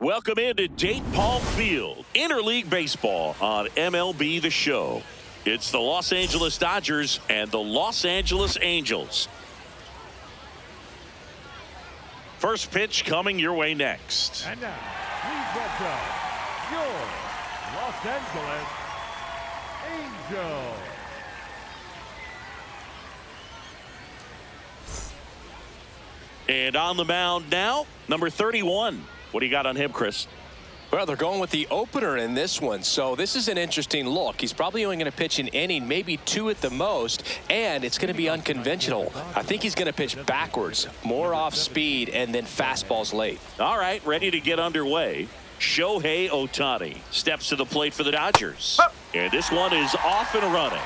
Welcome into Dayton Palm Field, interleague baseball on MLB The Show. It's the Los Angeles Dodgers and the Los Angeles Angels. First pitch coming your way next. And now, please welcome your Los Angeles Angels. And on the mound now, number 31. What do you got on him, Chris? Well, they're going with the opener in this one, so this is an interesting look. He's probably only going to pitch an inning, maybe two at the most, and it's going to be unconventional. I think he's going to pitch backwards, more off speed, and then fastballs late. All right, ready to get underway. Shohei Ohtani steps to the plate for the Dodgers. And this one is off and running.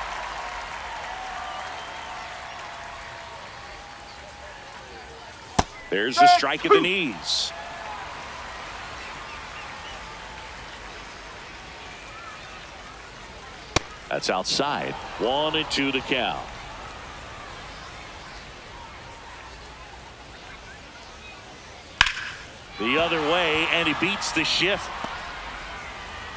There's a strike at the knees. That's outside. 1-2 the count. The other way, and he beats the shift.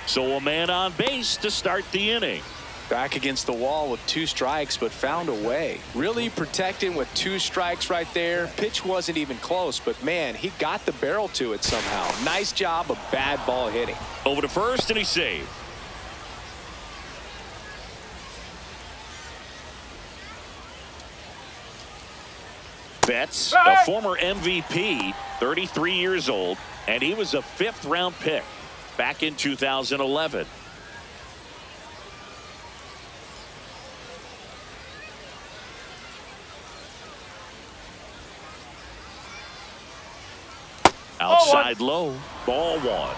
So a man on base to start the inning. Back against the wall with 2 strikes, but found a way. Really protecting with 2 strikes right there. Pitch wasn't even close, but man, he got the barrel to it somehow. Nice job of bad ball hitting. Over to first, and he saved. Betts, a former MVP, 33 years old, and he was a 5th-round pick back in 2011. Outside low, ball 1.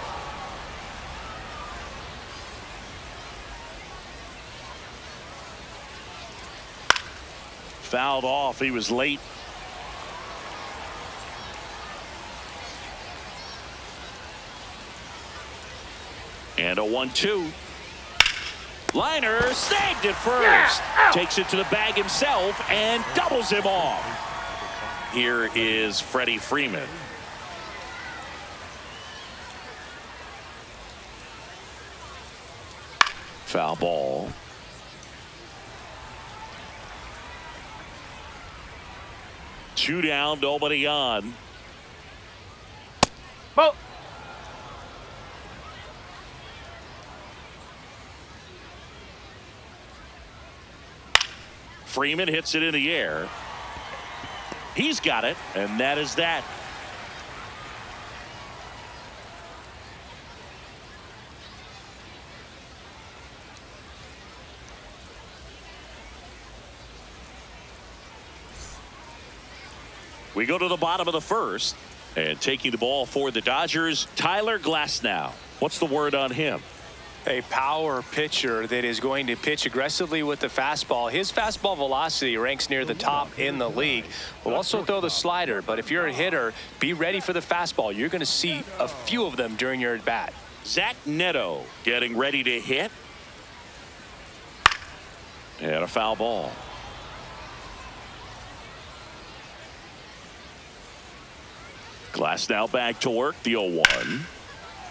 Fouled off, he was late. And a 1-2. Liner snagged it first. Takes it to the bag himself and doubles him off. Here is Freddie Freeman. Foul ball. Two down, nobody on. Ball. Freeman hits it in the air. He's got it, and that is that. We go to the bottom of the first, and taking the ball for the Dodgers, Tyler Glasnow. What's the word on him? A power pitcher that is going to pitch aggressively with the fastball. His fastball velocity ranks near the top in the league. Will also throw the slider, but if you're a hitter, be ready for the fastball. You're going to see a few of them during your at-bat. Zach Neto getting ready to hit. And a foul ball. Glasnow back to work, the 0-1.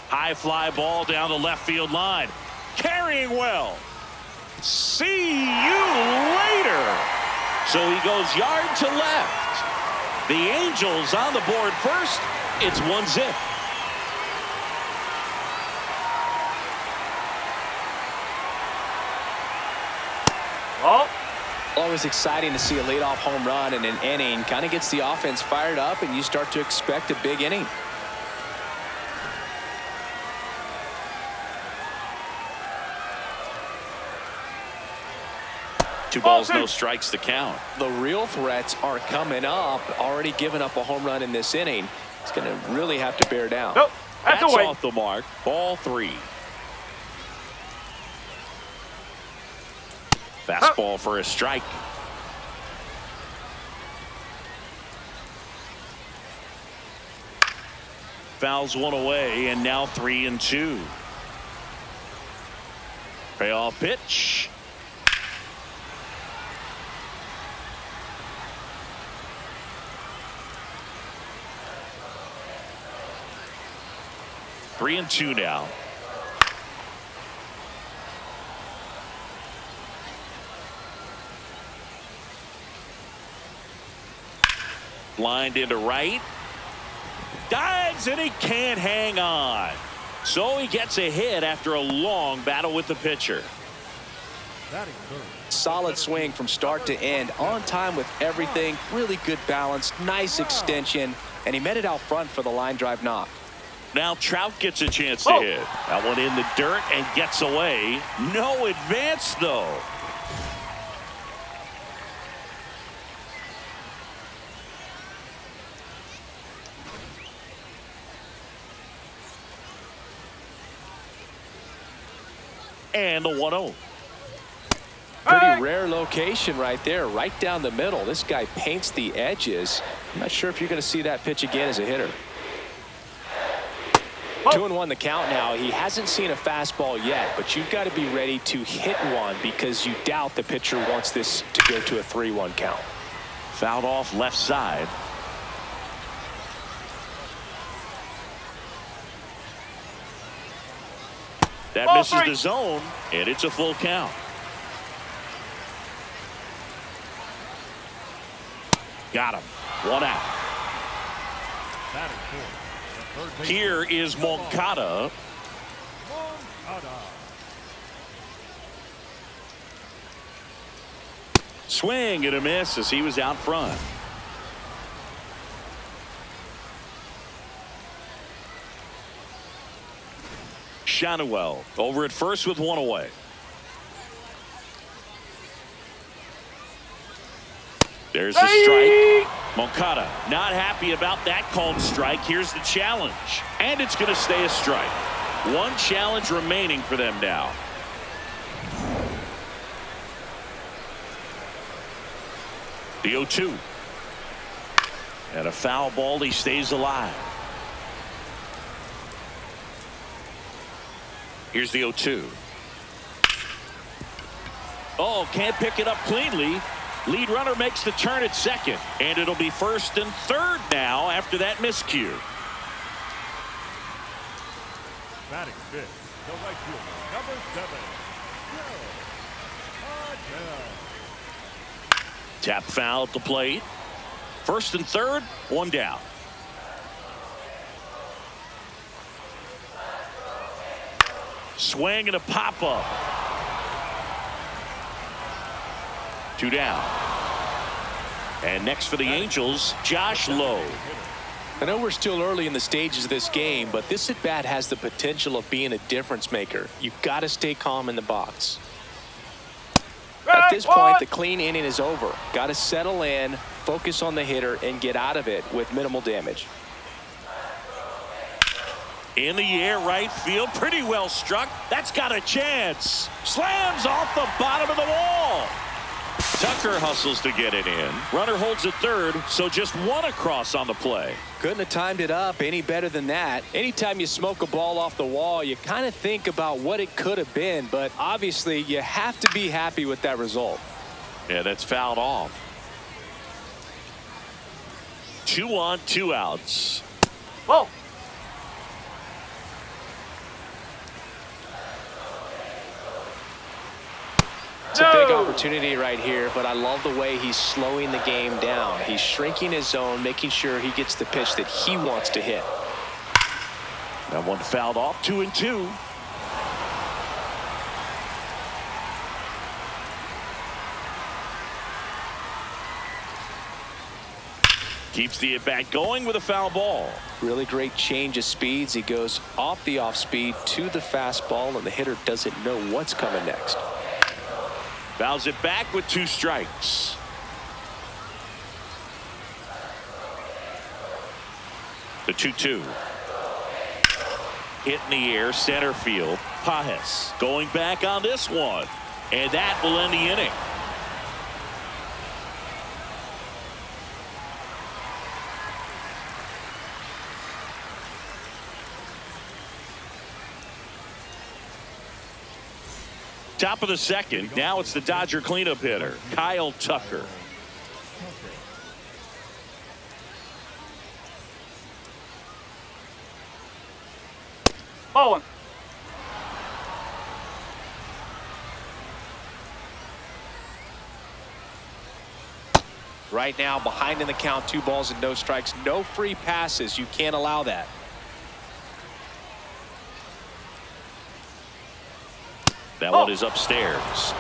High fly ball down the left field line. Carrying well. See you later. So he goes yard to left. The Angels on the board first. It's 1-0. Oh. Always exciting to see a leadoff home run in an inning. Kind of gets the offense fired up, and you start to expect a big inning. Two balls, no strikes to count. The real threats are coming up. Already given up a home run in this inning. It's going to really have to bear down. Nope. That's off the mark. Ball 3. Fastball for a strike. Fouls one away, and now 3-2. Payoff pitch. 3-2 now. Lined into right. Dives and he can't hang on. So he gets a hit after a long battle with the pitcher. Solid swing from start to end. On time with everything. Really good balance. Nice extension. And he met it out front for the line drive knock. Now Trout gets a chance to hit. That one in the dirt and gets away. No advance, though. And the 1-0. Pretty rare location right there, right down the middle. This guy paints the edges. I'm not sure if you're going to see that pitch again as a hitter. 2-1 the count now. He hasn't seen a fastball yet, but you've got to be ready to hit one because you doubt the pitcher wants this to go to a 3-1 count. Fouled off left side. That misses the zone, and it's a full count. Got him. 1 out. Here is Moncada. Swing and a miss as he was out front. Shanuel over at first with 1 away. There's a strike. Moncada not happy about that called strike. Here's the challenge. And it's going to stay a strike. 1 challenge remaining for them now. The 0-2. And a foul ball. He stays alive. Here's the 0-2. Oh, can't pick it up cleanly. Lead runner makes the turn at second. And it'll be first and third now after that miscue. Batting fifth, the right fielder, number 7. Tap foul at the plate. First and third, 1 down. Swing and a pop-up. 2 down. And next for the Angels, Josh Lowe. I know we're still early in the stages of this game, but this at-bat has the potential of being a difference maker. You've got to stay calm in the box. At this point, the clean inning is over. Got to settle in, focus on the hitter, and get out of it with minimal damage. In the air, right field, pretty well struck. That's got a chance. Slams off the bottom of the wall. Tucker hustles to get it in. Runner holds at third, so just 1 across on the play. Couldn't have timed it up any better than that. Anytime you smoke a ball off the wall, you kind of think about what it could have been, but obviously you have to be happy with that result. Yeah, that's fouled off. 2 on, 2 outs. Whoa. It's a big opportunity right here, but I love the way he's slowing the game down. He's shrinking his zone, making sure he gets the pitch that he wants to hit. That one fouled off. 2-2. Keeps the at-bat going with a foul ball. Really great change of speeds. He goes off the off-speed to the fastball, and the hitter doesn't know what's coming next. Fouls it back with 2 strikes. The 2-2. Hit in the air, center field. Pajes going back on this one. And that will end the inning. Top of the second. Now it's the Dodger cleanup hitter, Kyle Tucker. Ball one. Right now, behind in the count, 2 balls and no strikes. No free passes. You can't allow that. That one is upstairs.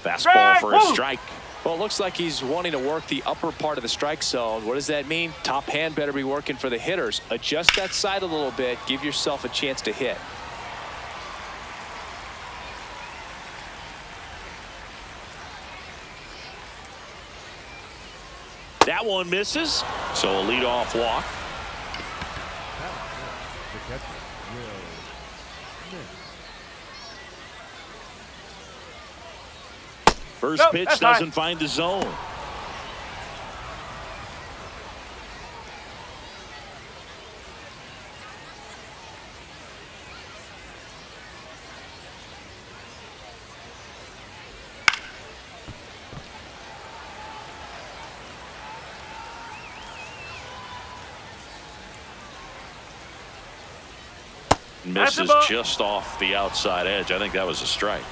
Fastball for a strike. Well, it looks like he's wanting to work the upper part of the strike zone. What does that mean? Top hand better be working for the hitters. Adjust that side a little bit. Give yourself a chance to hit. That one misses. So a leadoff walk. The catcher will miss. First pitch doesn't find the zone. Misses just off the outside edge. I think that was a strike.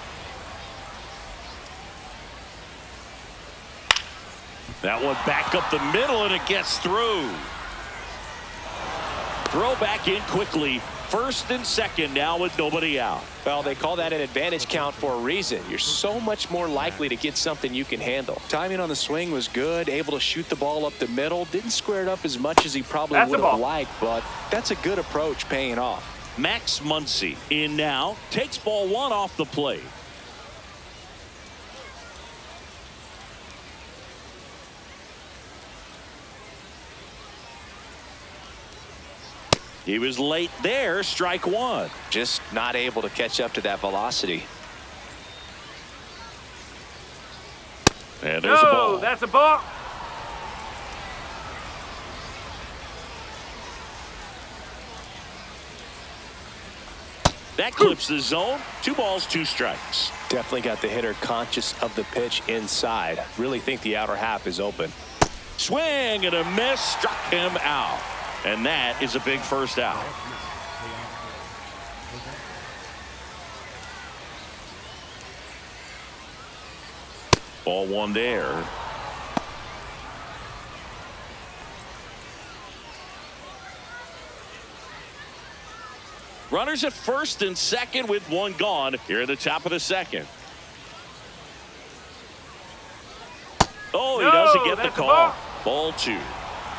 That one back up the middle, and it gets through. Throw back in quickly. First and second now with nobody out. Well, they call that an advantage count for a reason. You're so much more likely to get something you can handle. Timing on the swing was good. Able to shoot the ball up the middle. Didn't square it up as much as he probably would have liked, but that's a good approach paying off. Max Muncy in now. Takes ball 1 off the plate. He was late there. Strike 1. Just not able to catch up to that velocity. And there's a ball. That's a ball. That clips the zone. 2 balls, 2 strikes. Definitely got the hitter conscious of the pitch inside. Really think the outer half is open. Swing and a miss. Struck him out. And that is a big first out. Ball 1 there. Runners at first and second with 1 gone here at the top of the second. Oh, he doesn't get the call. Ball 2.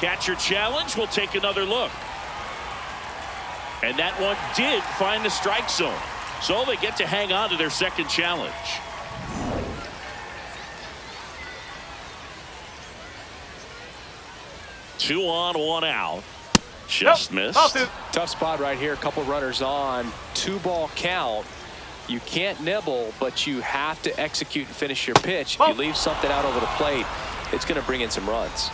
Catcher challenge. Will take another look. And that one did find the strike zone. So they get to hang on to their second challenge. Two on, 1 out. Just missed. Tough spot right here. A couple runners on. 2-ball count. You can't nibble, but you have to execute and finish your pitch. If you leave something out over the plate, it's going to bring in some runs.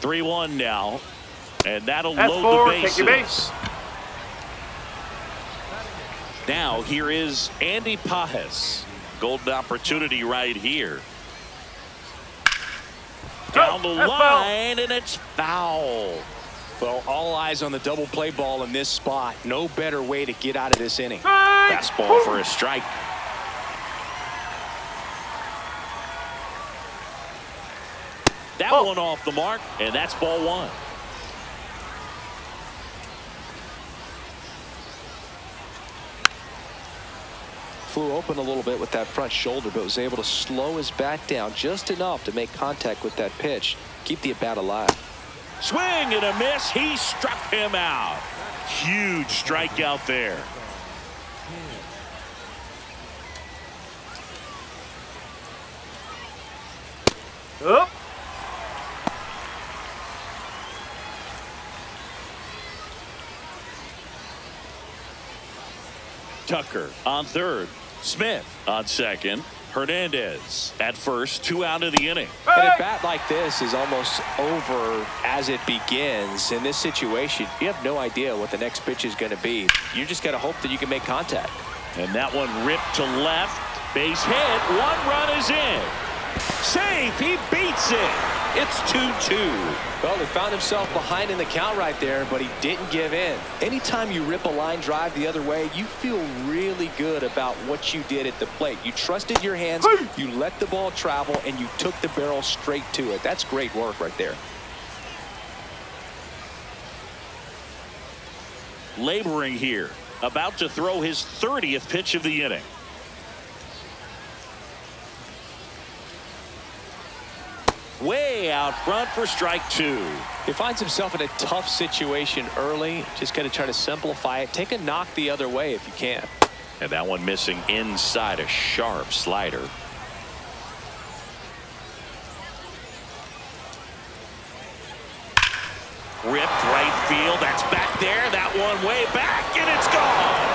3-1 now, and that'll load the bases. Now here is Andy Pajes. Golden opportunity right here. Down the line, and it's foul. Well, all eyes on the double play ball in this spot. No better way to get out of this inning. Fastball for a strike. That one off the mark, and that's ball 1. Flew open a little bit with that front shoulder, but was able to slow his bat down just enough to make contact with that pitch. Keep the at-bat alive. Swing and a miss. He struck him out. Huge strikeout there. Up. Tucker on third. Smith on second. Hernandez at first. 2 out of the inning. And a bat like this is almost over as it begins. In this situation, you have no idea what the next pitch is going to be. You just got to hope that you can make contact. And that one ripped to left. Base hit. 1 run is in. Safe. He beats it. It's 2-2. Well, he found himself behind in the count right there, but he didn't give in. Anytime you rip a line drive the other way, you feel really good about what you did at the plate. You trusted your hands, you let the ball travel, and you took the barrel straight to it. That's great work right there. Laboring here, about to throw his 30th pitch of the inning. Way out front for strike 2. He finds himself in a tough situation early. Just got to try to simplify it. Take a knock the other way if you can. And that one missing inside, a sharp slider. Ripped right field. That's back there. That one way back, and it's gone.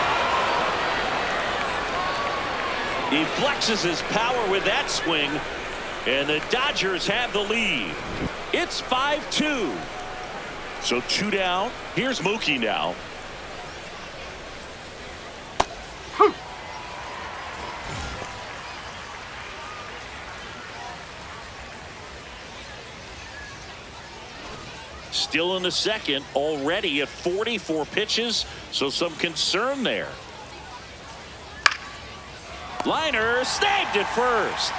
He flexes his power with that swing, and the Dodgers have the lead. It's 5-2. So 2 down. Here's Mookie now. Still in the second, already at 44 pitches, so some concern there. Liner snagged at first.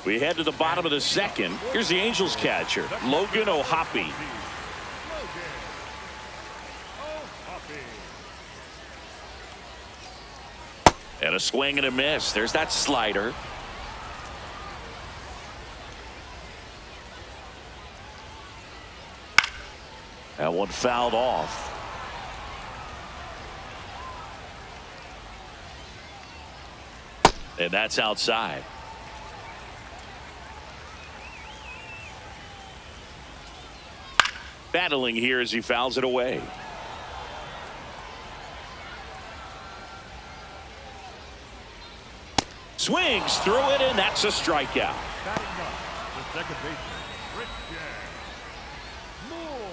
We head to the bottom of the second. Here's the Angels catcher, Logan O'Hoppe. And a swing and a miss. There's that slider. That one fouled off. And that's outside. Battling here as he fouls it away. Swings through it, and that's a strikeout. Batting up, the second baseman, Christian Moore.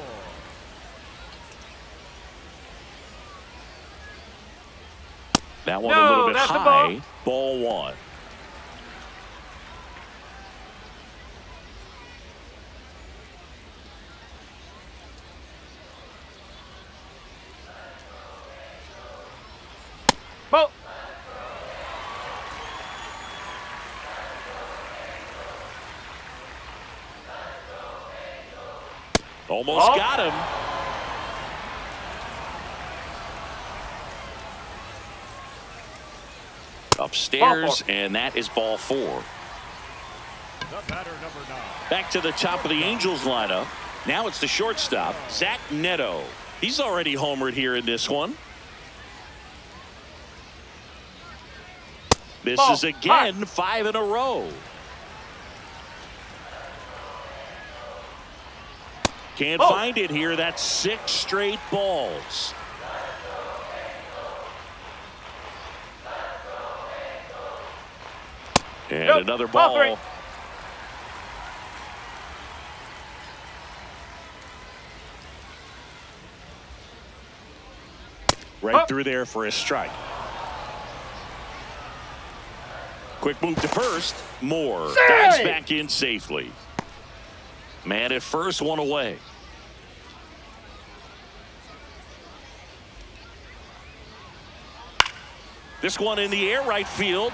That one a little bit high. Ball 1. Ball. Almost got him. Upstairs, and that is ball 4. The batter, number 9. Back to the top of the Angels lineup. Now it's the shortstop, Zach Neto. He's already homered here in this one. This is again 5 in a row. Can't find it here. That's 6 straight balls. And another ball. Right through there for a strike. Quick move to first. Moore dives back in safely. Man at first, one away. This one in the air, right field.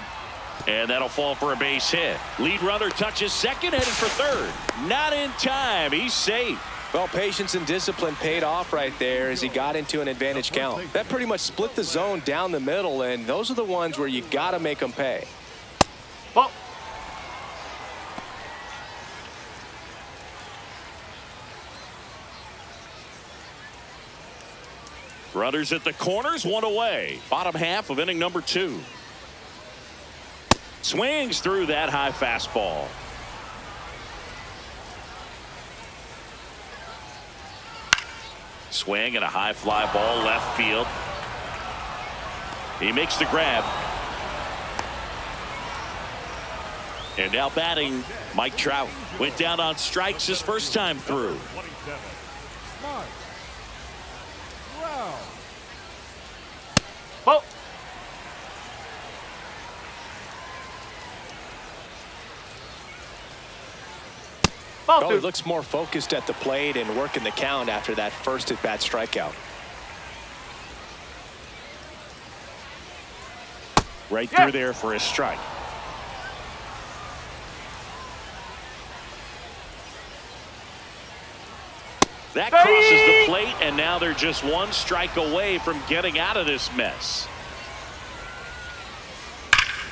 And that'll fall for a base hit. Lead runner touches second, headed for third. Not in time. He's safe. Well, patience and discipline paid off right there as he got into an advantage count. That pretty much split the zone down the middle, and those are the ones where you got to make them pay. Ball. Runners at the corners, one away. Bottom half of inning number 2. Swings through that high fastball. Swing and a high fly ball left field. He makes the grab. And now batting, Mike Trout. Went down on strikes his first time through. 27. Mark. Wow. Oh. Ball Oh, he two. looks more focused at the plate and working the count after that first at-bat strikeout. Right through there for a strike. That crosses the plate, and now they're just one strike away from getting out of this mess.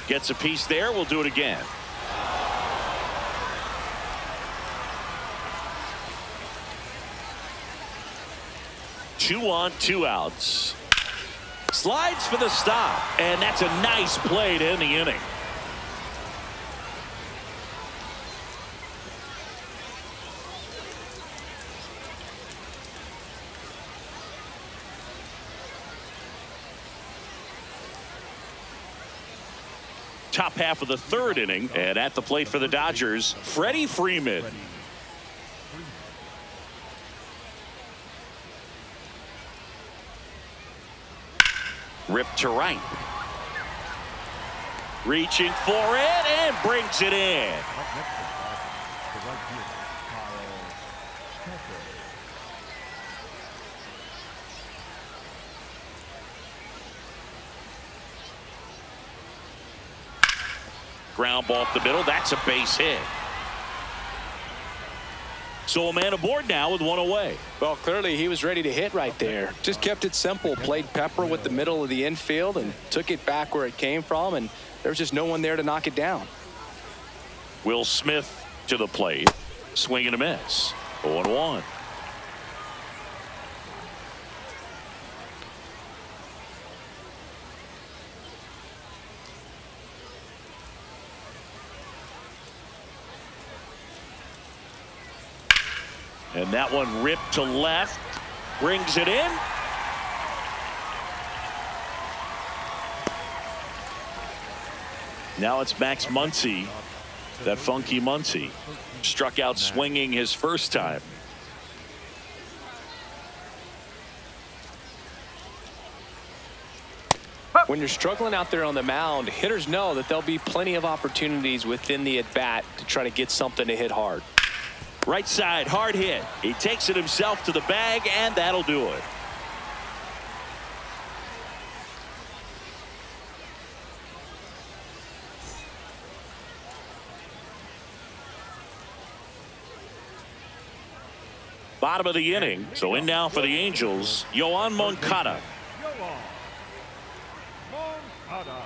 Gets a piece there. We'll do it again. Two on, two outs. Slides for the stop, and that's a nice play to end the inning. Top half of the third inning, and at the plate for the Dodgers, Freddie Freeman. Ripped to right. Reaching for it and brings it in. Up next to bat, the right fielder, Kyle Tucker. Ground ball up the middle. That's a base hit. So a man aboard now with one away. Well, clearly he was ready to hit right there. Just kept it simple. Played pepper with the middle of the infield and took it back where it came from, and there was just no one there to knock it down. Will Smith to the plate. Swing and a miss. 0-1. And that one ripped to left. Brings it in. Now it's Max Muncy. That funky Muncy. Struck out swinging his first time. When you're struggling out there on the mound, hitters know that there'll be plenty of opportunities within the at-bat to try to get something to hit hard. Right side, hard hit. He takes it himself to the bag, and that'll do it. Bottom of the inning. So in now for the Angels, Yoan Moncada. Yoan Moncada.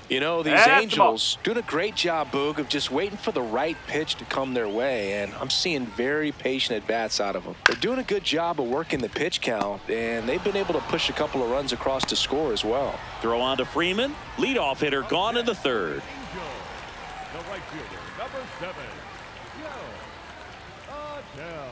You know, these That's the Angels doing a great job, Boog, of just waiting for the right pitch to come their way, and I'm seeing very patient at-bats out of them. They're doing a good job of working the pitch count, and they've been able to push a couple of runs across to score as well. Throw on to Freeman. Leadoff hitter gone in the third. Angel. The right fielder, number 7, Joe Adele.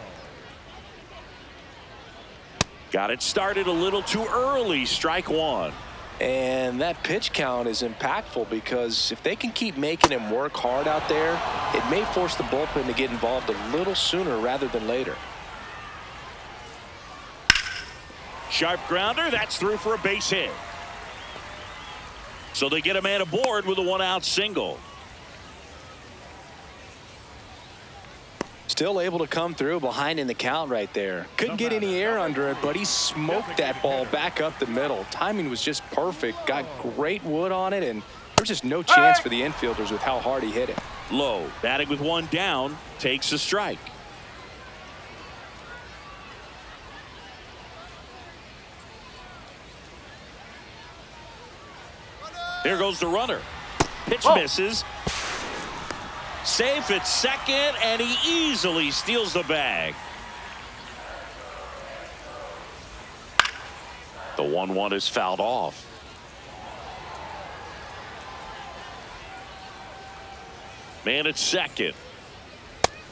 Got it started a little too early. Strike one. And that pitch count is impactful because if they can keep making him work hard out there, it may force the bullpen to get involved a little sooner rather than later. Sharp grounder. That's through for a base hit. So they get a man aboard with a one-out single. Still able to come through behind in the count right there. Couldn't get any air under it, but he smoked that ball back up the middle. Timing was just perfect. Got great wood on it, and there's just no chance for the infielders with how hard he hit it. Low. Batting with one down. Takes a strike. There goes the runner. Pitch misses. Safe at second, and he easily steals the bag. The 1-1 is fouled off. Man at second.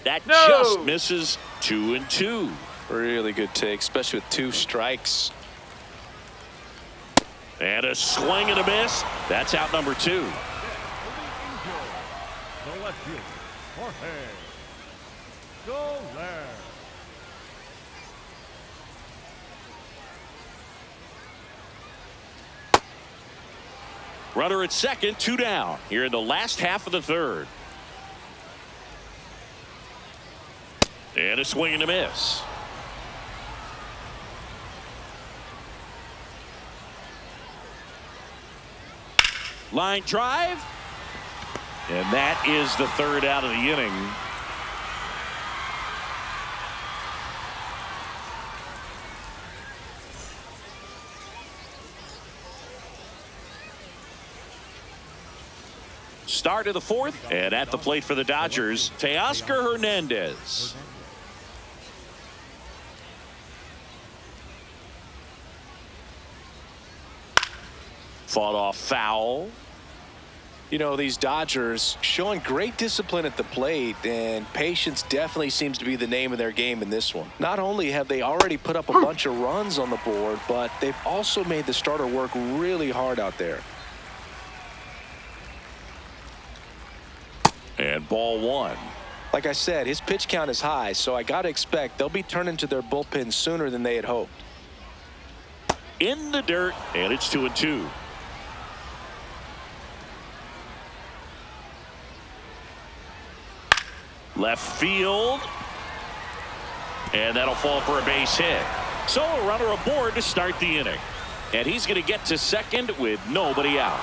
That just misses. 2-2. Really good take, especially with two strikes. And a swing and a miss. That's out number 2. The left fielder, Jorge Soler. Runner at second, 2 down here in the last half of the 3rd. And a swing and a miss. Line drive. And that is the 3rd out of the inning. Start of the 4th, and at the plate for the Dodgers, Teoscar Hernandez. Fought off foul. You know, these Dodgers showing great discipline at the plate, and patience definitely seems to be the name of their game in this one. Not only have they already put up a bunch of runs on the board, but they've also made the starter work really hard out there. And ball 1. Like I said, his pitch count is high, so I got to expect they'll be turning to their bullpen sooner than they had hoped. In the dirt, and it's 2-2. Left field. And that'll fall for a base hit. So a runner aboard to start the inning. And he's going to get to second with nobody out.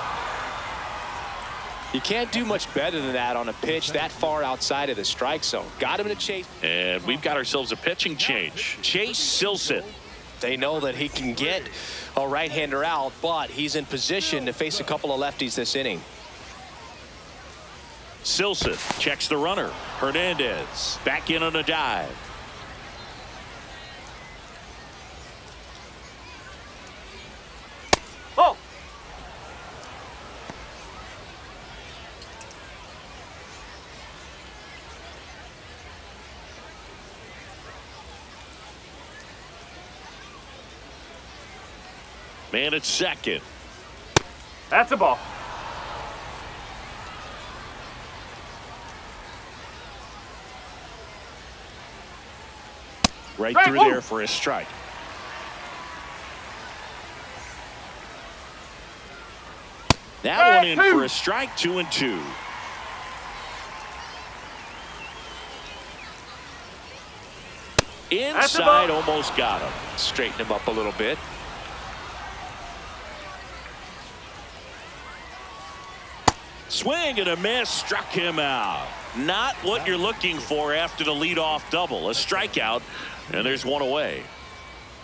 You can't do much better than that on a pitch that far outside of the strike zone. Got him to chase. And we've got ourselves a pitching change. Chase Silseth. They know that he can get a right-hander out, but he's in position to face a couple of lefties this inning. Silseth checks the runner. Hernandez back in on a dive. Oh! Man at second. That's a ball. Right Strike. through Ooh. there for a strike. That one in for a strike, 2-2. Inside, almost got him. Straighten him up a little bit. Swing and a miss, struck him out. Not what you're looking for after the leadoff double. A strikeout, and there's one away.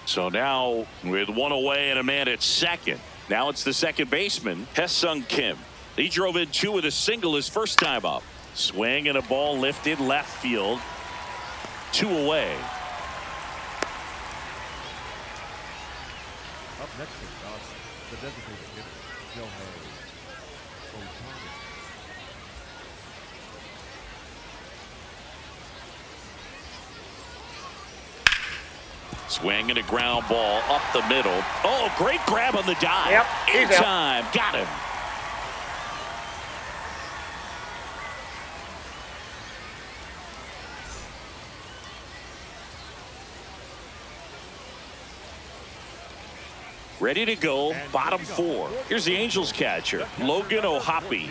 So now with one away and a man at second. Now it's the second baseman, Hesung Kim. He drove in 2 with a single his first time up. Swing and a ball lifted left field. 2 away. Up next for the Dodgers, the designated hitter, Shohei Ohtani. Swing and a ground ball up the middle. Oh, great grab on the dive. Yep, In he's out. time. Got him. Ready to go, bottom 4. Here's the Angels catcher, Logan O'Hoppe. Logan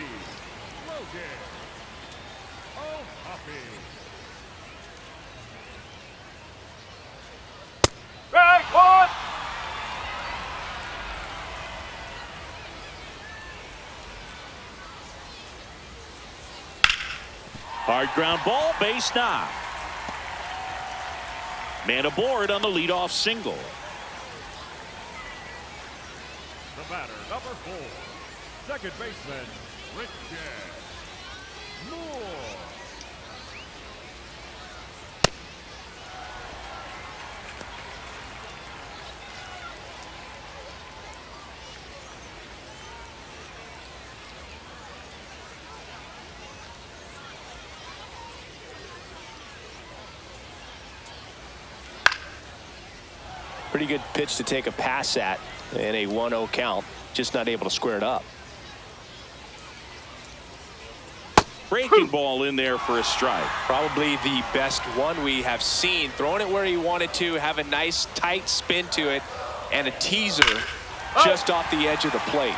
O'Hoppe. Strike 1. Hard ground ball, base knock. Man aboard on the leadoff single. The batter, number 4, second baseman, Richard Moore. Pretty good pitch to take a pass at. And a 1-0 count, just not able to square it up. Breaking ball in there for a strike. Probably the best one we have seen. Throwing it where he wanted to, have a nice tight spin to it, and a teaser just off the edge of the plate.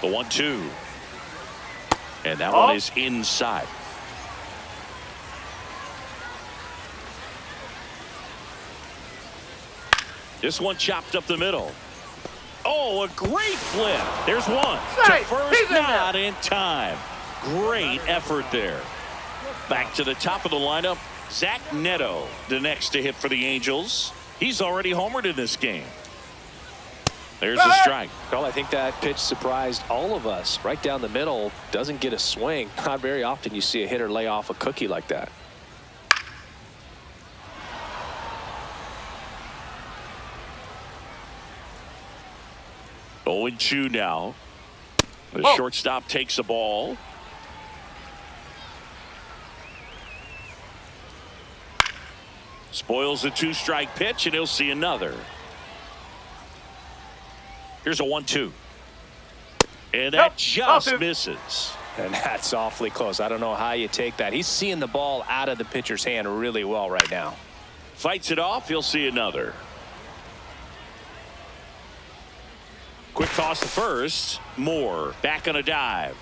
The 1-2. And that one is inside. This one chopped up the middle. Oh, a great flip. There's one. To first, not in time. Great effort there. Back to the top of the lineup, Zach Neto, the next to hit for the Angels. He's already homered in this game. There's a strike. Well, I think that pitch surprised all of us. Right down the middle, doesn't get a swing. Not very often you see a hitter lay off a cookie like that. 0-2 now. The shortstop takes the ball. Spoils the 2-strike pitch, and he'll see another. Here's a 1-2. And that just misses. And that's awfully close. I don't know how you take that. He's seeing the ball out of the pitcher's hand really well right now. Fights it off. He'll see another. Quick toss to first. Moore back on a dive.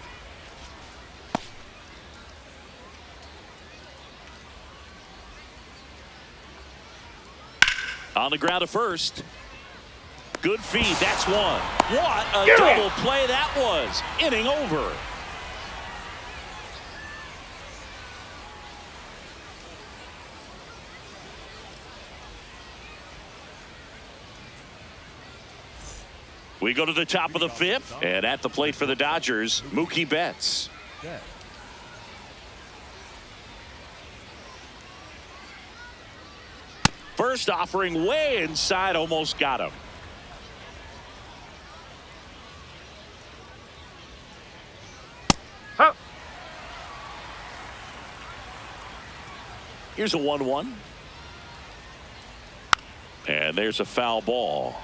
On the ground to first. Good feed. That's one. What a double play that was. Inning over. We go to the top of the fifth, and at the plate for the Dodgers, Mookie Betts. First offering way inside, almost got him. Here's a 1-1. And there's a foul ball.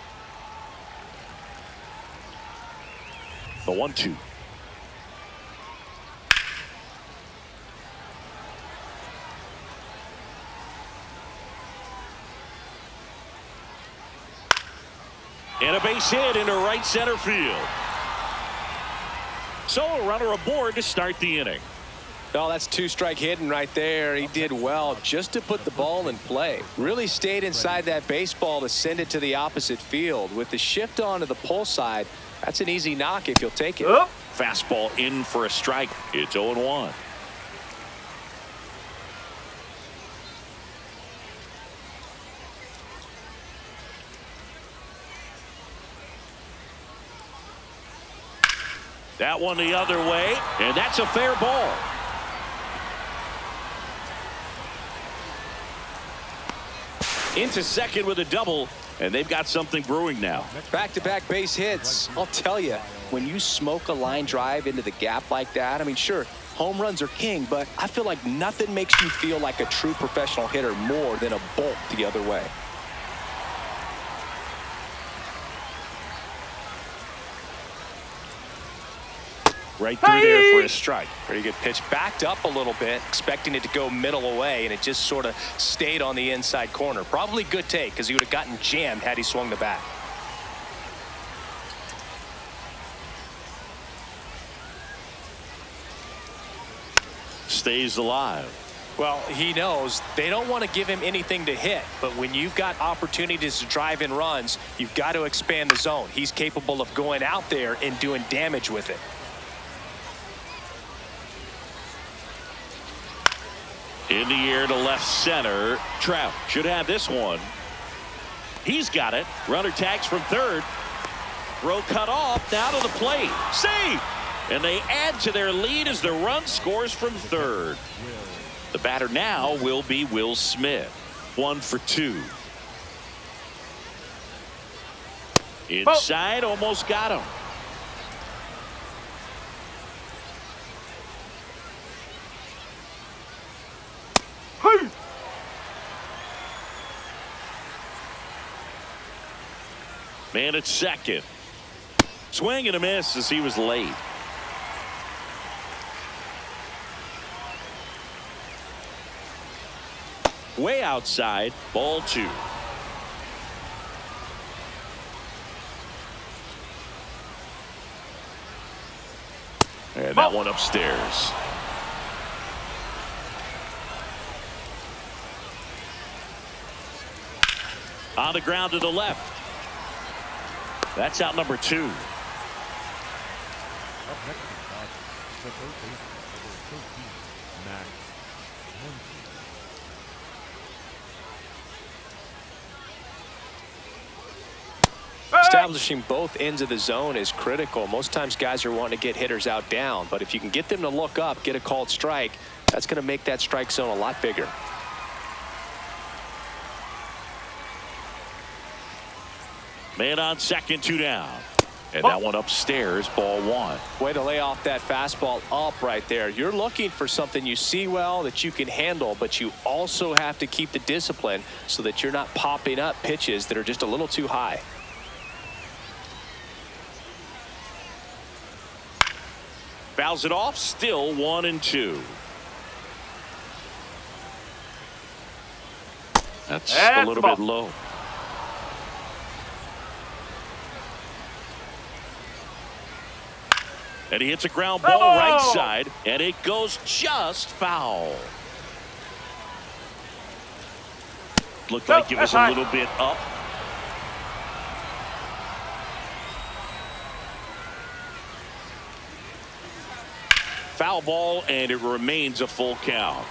The 1-2. And a base hit into right center field. So a runner aboard to start the inning. Oh, that's 2-strike hitting right there. He did well just to put the ball in play. Really stayed inside that baseball to send it to the opposite field. With the shift onto the pull side, that's an easy knock if you'll take it. Fastball in for a strike. It's 0-1. That one the other way, and that's a fair ball. Into second with a double, and they've got something brewing now. Back-to-back base hits. I'll tell you, when you smoke a line drive into the gap like that, I mean, sure, home runs are king, but I feel like nothing makes you feel like a true professional hitter more than a bolt the other way. Right through there for a strike. Pretty good pitch. Backed up a little bit, expecting it to go middle away, and it just sort of stayed on the inside corner. Probably good take, because he would have gotten jammed had he swung the bat. Stays alive. Well, he knows they don't want to give him anything to hit, but when you've got opportunities to drive in runs, you've got to expand the zone. He's capable of going out there and doing damage with it. In the air to left center. Trout should have this one. He's got it. Runner tags from third. Throw cut off. Now to the plate. Safe. And they add to their lead as the run scores from third. The batter now will be Will Smith. 1 for 2. Inside, almost got him. Man at second. Swing and a miss as he was late. Way outside, ball 2. And that one upstairs. On the ground to the left. That's out number 2. Up next to the top, the third baseman, number 13, Max. Establishing both ends of the zone is critical. Most times guys are wanting to get hitters out down, but if you can get them to look up, get a called strike, that's going to make that strike zone a lot bigger. Man on second, 2 down. And that one upstairs, ball 1. Way to lay off that fastball up right there. You're looking for something you see well that you can handle, but you also have to keep the discipline so that you're not popping up pitches that are just a little too high. Fouls it off, still 1-2. That's a little bit low. And he hits a ground ball right side, and it goes just foul. Looked like it was a little bit up. Foul ball, and it remains a full count.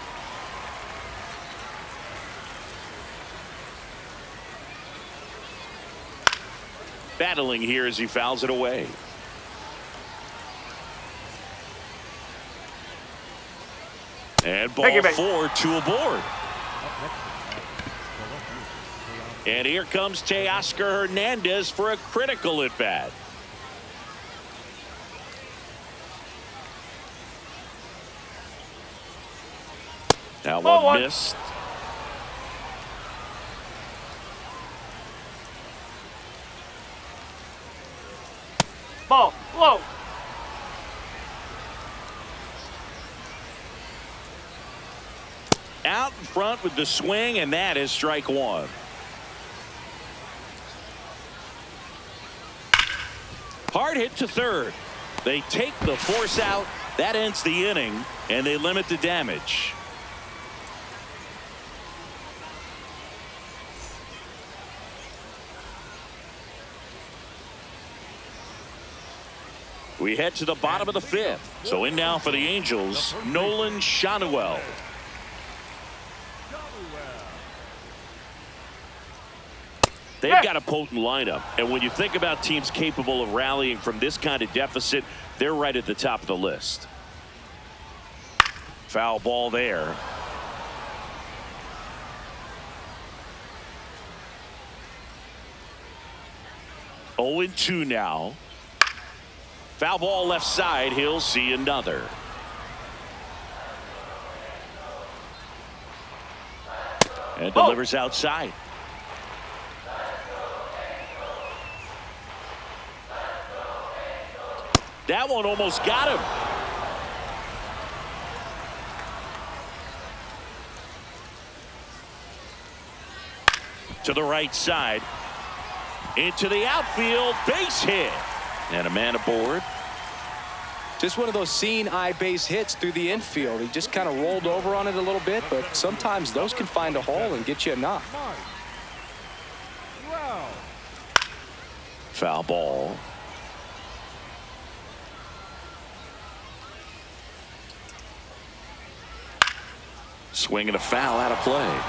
Battling here as he fouls it away. And ball 4, 2 aboard. And here comes Teoscar Hernandez for a critical at bat. That one missed. Ball low. Out in front with the swing, and that is strike 1. Hard hit to third. They take the force out. That ends the inning, and they limit the damage. We head to the bottom of the 5th. So in now for the Angels, Nolan Schanuel. They've got a potent lineup, and when you think about teams capable of rallying from this kind of deficit, they're right at the top of the list. Foul ball there. Oh, 0-2 now. Foul ball left side. He'll see another. And delivers outside. That one almost got him. To the right side. Into the outfield. Base hit. And a man aboard. Just one of those seeing eye base hits through the infield. He just kind of rolled over on it a little bit, but sometimes those can find a hole and get you a knock. Wow. Foul ball. Swing and a foul out of play.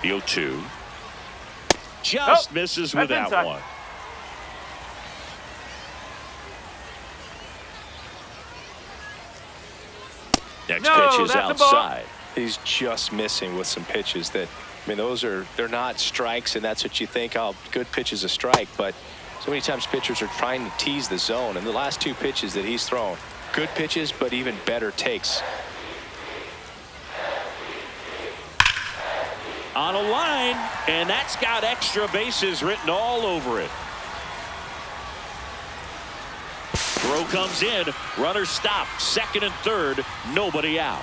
The 0-2. Just misses with that one. Next pitch is outside. He's just missing with some pitches that, I mean, they're not strikes, and that's what you think, oh, good pitch is a strike, but so many times pitchers are trying to tease the zone, and the last 2 pitches that he's thrown, good pitches, but even better takes. on a line, and that's got extra bases written all over it. Throw comes in. Runner stopped. Second and third. Nobody out.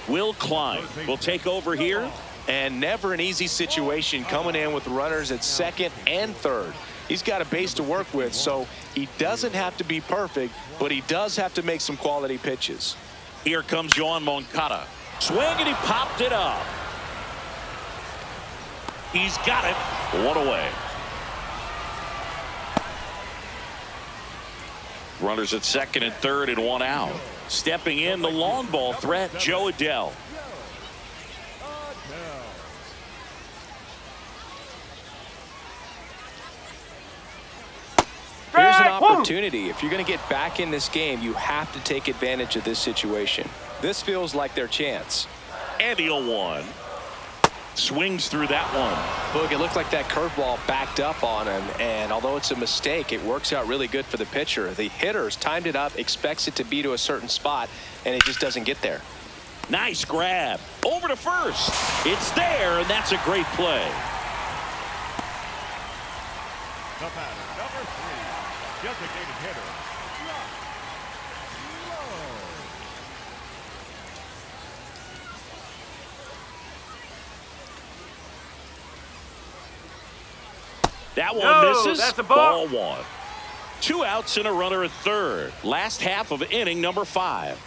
Will Klein will take over here. And never an easy situation coming in with runners at second and third. He's got a base to work with, so he doesn't have to be perfect, but he does have to make some quality pitches. Here comes Yoan Moncada. Swing, and he popped it up. He's got it. One away. Runners at second and third and one out. Stepping in, the long ball threat, Joe Adell. Here's an opportunity. If you're going to get back in this game, you have to take advantage of this situation. This feels like their chance. And the 0-1. Swings through that one. Look, it looked like that curveball backed up on him, and although it's a mistake, it works out really good for the pitcher. The hitter's timed it up, expects it to be to a certain spot, and it just doesn't get there. Nice grab. Over to first. It's there, and that's a great play. The batter, number 3, designated hitter. That one misses. That's a ball. Ball 1. 2 outs and a runner at third. Last half of inning number 5.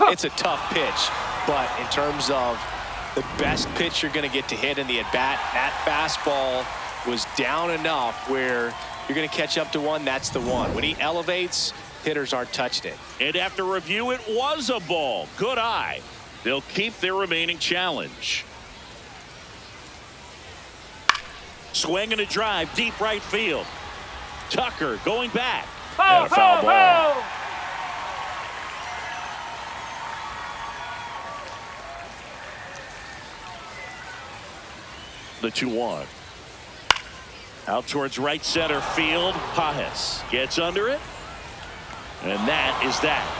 It's a tough pitch, but in terms of the best pitch you're going to get to hit in the at-bat, that fastball was down enough where you're going to catch up to one. That's the one. When he elevates, hitters aren't touching it. And after review, it was a ball. Good eye. They'll keep their remaining challenge. Swing and a drive, deep right field. Tucker going back. And a foul ball. The 2-1. Out towards right center field. Pajes gets under it. And that is that.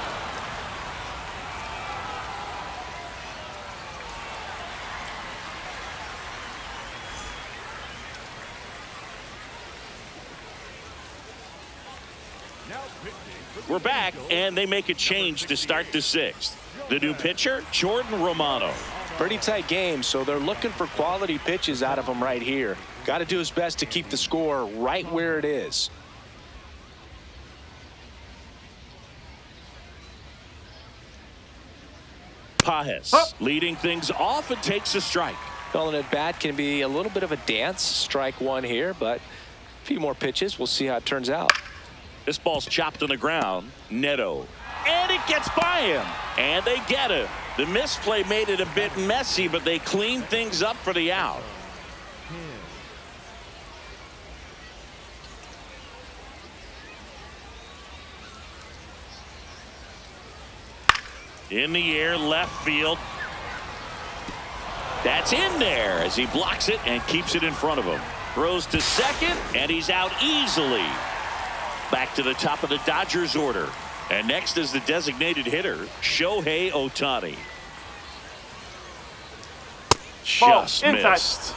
We're back, and they make a change to start the 6th. The new pitcher, Jordan Romano. Pretty tight game, so they're looking for quality pitches out of him right here. Got to do his best to keep the score right where it is. Pajes leading things off and takes a strike. Calling it bat can be a little bit of a dance. Strike 1 here, but a few more pitches. We'll see how it turns out. This ball's chopped on the ground. Neto. And it gets by him. And they get him. The misplay made it a bit messy, but they cleaned things up for the out. In the air, left field. That's in there as he blocks it and keeps it in front of him. Throws to second, and he's out easily. Back to the top of the Dodgers order. And next is the designated hitter, Shohei Ohtani. Just missed.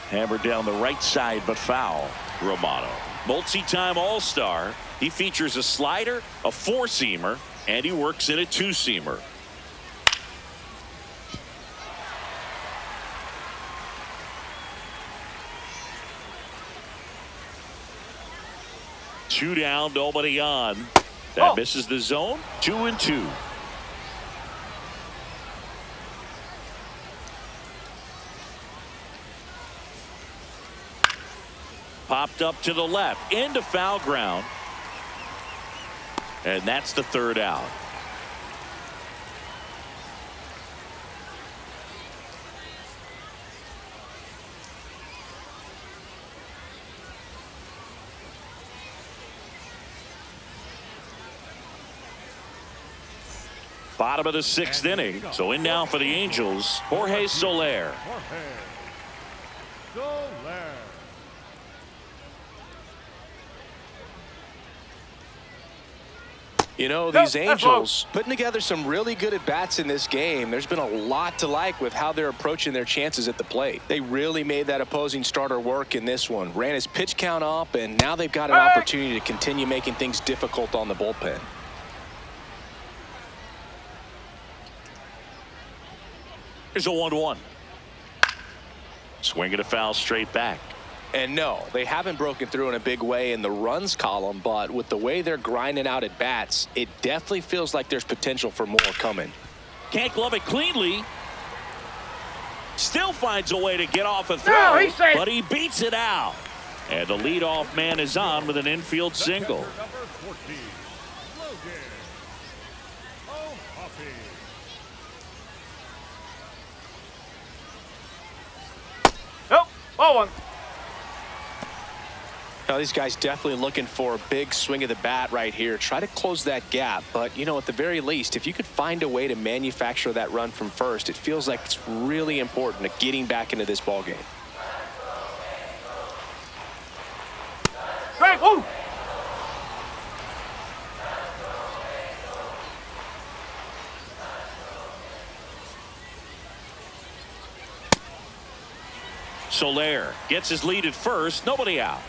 Hammered down the right side, but foul. Romano, multi-time All-Star. He features a slider, a 4-seamer, and he works in a 2-seamer. Two down, nobody on. That misses the zone. 2-2. Popped up to the left into foul ground. And that's the 3rd out. Bottom of the 6th inning. So in now for the Angels, Jorge Soler. Jorge Soler. You know, these that's Angels putting together some really good at-bats in this game. There's been a lot to like with how they're approaching their chances at the plate. They really made that opposing starter work in this one. Ran his pitch count up, and now they've got an opportunity to continue making things difficult on the bullpen. Here's a 1-1. Swing and a foul straight back. And no, they haven't broken through in a big way in the runs column, but with the way they're grinding out at bats, it definitely feels like there's potential for more coming. Can't glove it cleanly. Still finds a way to get off a throw, but he beats it out. And the leadoff man is on with an infield single. Number 14, Logan O'Hoppy. Nope. Ball one. Now, these guys definitely looking for a big swing of the bat right here. Try to close that gap. But, you know, at the very least, if you could find a way to manufacture that run from first, it feels like it's really important to getting back into this ball game. Strike. Woo. Soler gets his lead at first. Nobody out.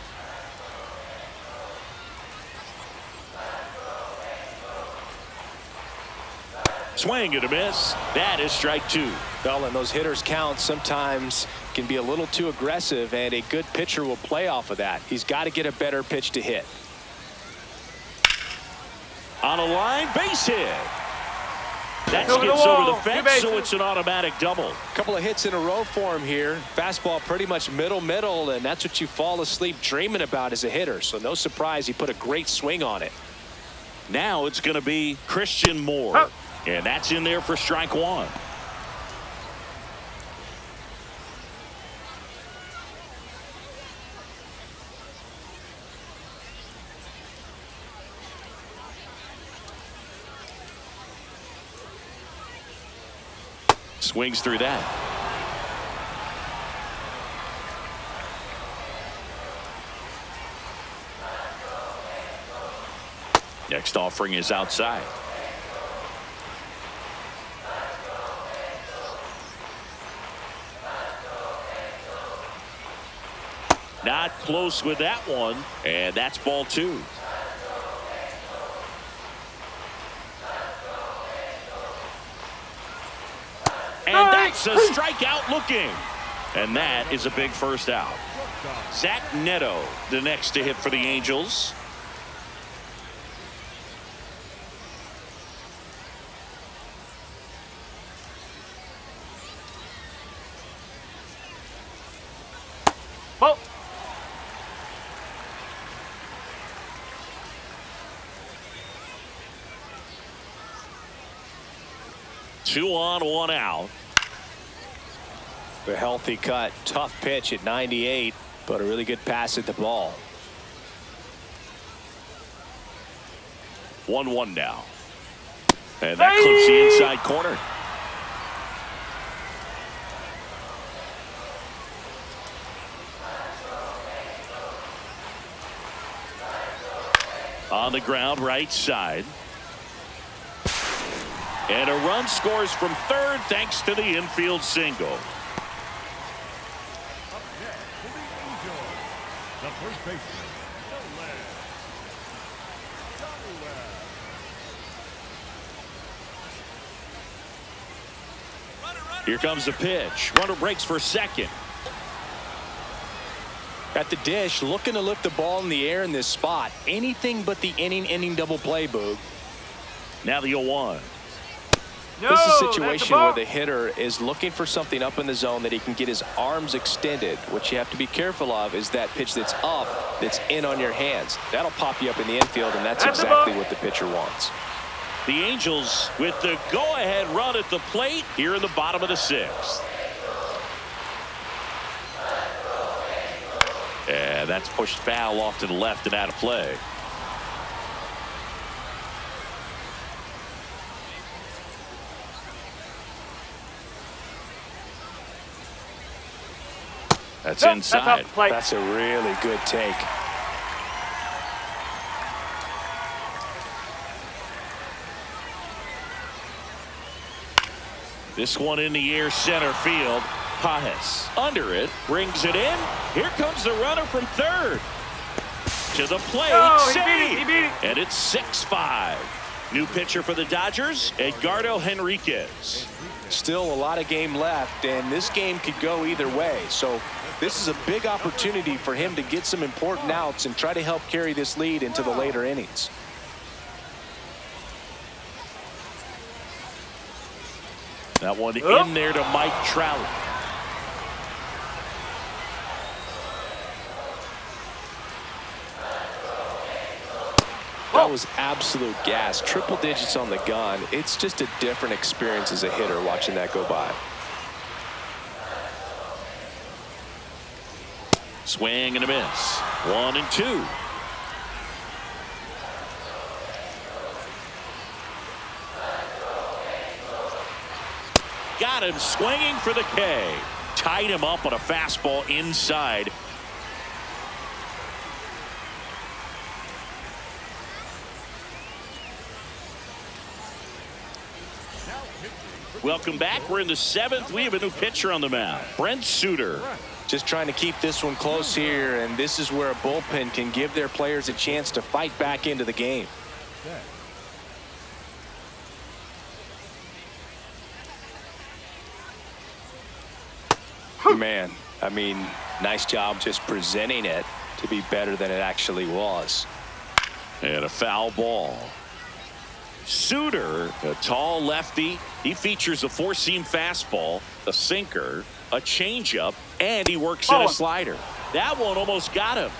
Swing and a miss. That is strike 2. Well, and those hitters count sometimes can be a little too aggressive, and a good pitcher will play off of that. He's got to get a better pitch to hit. On a line, base hit. That Over the skips over the wall. fence, Two so bases. it's an automatic double. A couple of hits in a row for him here. Fastball pretty much middle, and that's what you fall asleep dreaming about as a hitter. So no surprise he put a great swing on it. Now it's going to be Christian Moore. Huh. And that's in there for strike 1. Swings through that. Next offering is outside. Not close with that one, and that's ball 2. And that's a strikeout looking. And that is a big first out. Zach Neto, the next to hit for the Angels. Ball. Two on, one out. A healthy cut, tough pitch at 98, but a really good pass at the ball. 1-1 now. And that clips the inside corner. On the ground, right side. And a run scores from third thanks to the infield single. Up next for the Angels, the first baseman, Soler. Johnny Webb. Here comes the pitch. Runner breaks for second. At the dish, looking to lift the ball in the air in this spot. Anything but the inning double play, Boog. Now the 0-1. No, This is a that's situation ball. where the hitter is looking for something up in the zone that he can get his arms extended. What you have to be careful of is that pitch that's up, that's in on your hands. That'll pop you up in the infield, and that's That's the exactly ball. what the pitcher wants. The Angels with the go-ahead run at the plate here in the bottom of the 6th. And that's pushed foul off to the left and out of play. That's Nope, inside. That's off the plate. That's a really good take. This one in the air, center field. Pajes under it, brings it in. Here comes the runner from third. To the plate, Oh, he save! beat it, he beat it. And it's 6-5. New pitcher for the Dodgers, Edgardo Henriquez. Still a lot of game left, and this game could go either way. So this is a big opportunity for him to get some important outs and try to help carry this lead into the later innings. That one in there to Mike Trout. That was absolute gas. Triple digits on the gun. It's just a different experience as a hitter watching that go by. Swing and a miss. 1-2. Got him swinging for the K. Tied him up on a fastball inside. Welcome back. We're in the 7th. We have a new pitcher on the mound, Brent Suter. Just trying to keep this one close here, and this is where a bullpen can give their players a chance to fight back into the game. Man, I mean, nice job just presenting it to be better than it actually was. And a foul ball. Suter, a tall lefty. He features a four-seam fastball, a sinker, a changeup, and he works in a slider. That one almost got him.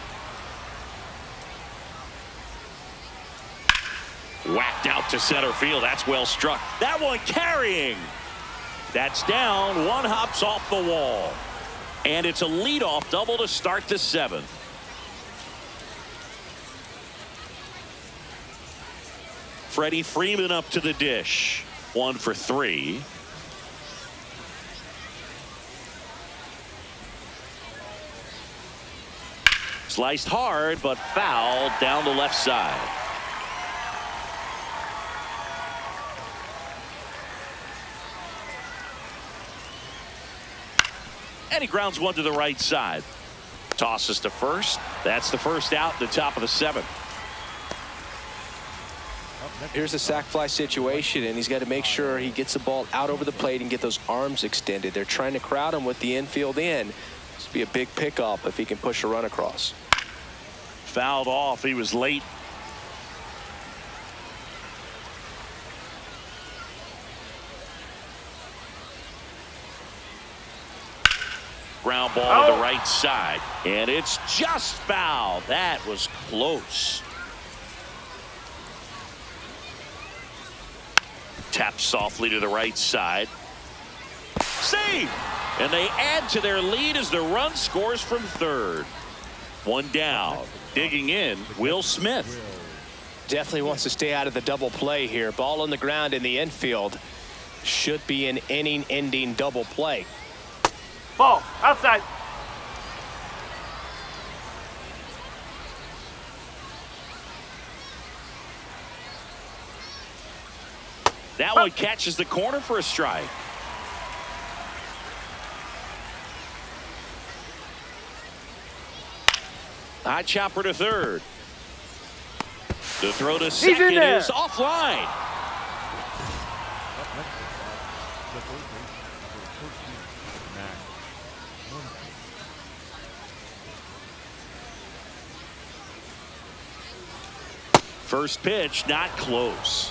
Whacked out to center field. That's well struck. That one carrying. That's down. One hops off the wall. And it's a leadoff double to start the 7th. Freddie Freeman up to the dish. 1 for 3. Sliced hard, but fouled down the left side. And he grounds one to the right side. Tosses to first. That's the first out in the top of the 7th. Here's a sac fly situation, and he's got to make sure he gets the ball out over the plate and get those arms extended. They're trying to crowd him with the infield in. This would be a big pickup if he can push a run across. Fouled off. He was late. Ground ball to the right side. And it's just foul. That was close. Tapped softly to the right side. Save! And they add to their lead as the run scores from third. One down. Digging in, Will Smith. Definitely wants to stay out of the double play here. Ball on the ground in the infield. Should be an inning-ending double play. Ball outside. That one catches the corner for a strike. High chopper to third. The throw to second is offline. First pitch, not close.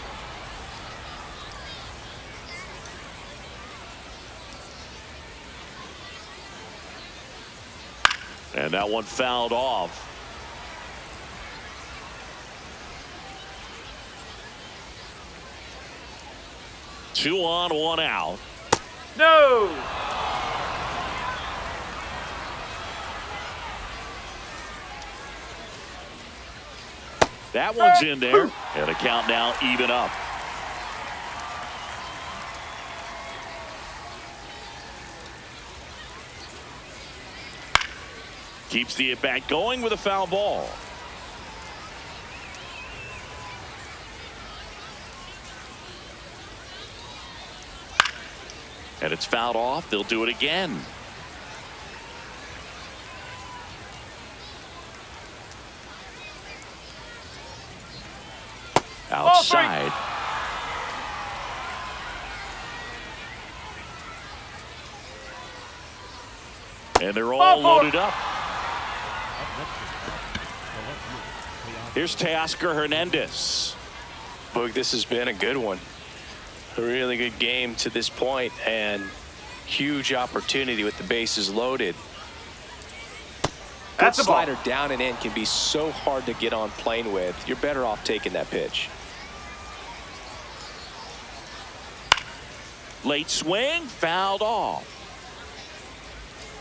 And that one fouled off. Two on, one out. No. That one's in there. And a count now even up. Keeps the at-bat going with a foul ball. And it's fouled off. They'll do it again. Outside. And they're all loaded up. Here's Teoscar Hernandez. Boog, this has been a good one. A really good game to this point, and huge opportunity with the bases loaded. That slider down and in can be so hard to get on plane with. You're better off taking that pitch. Late swing, fouled off.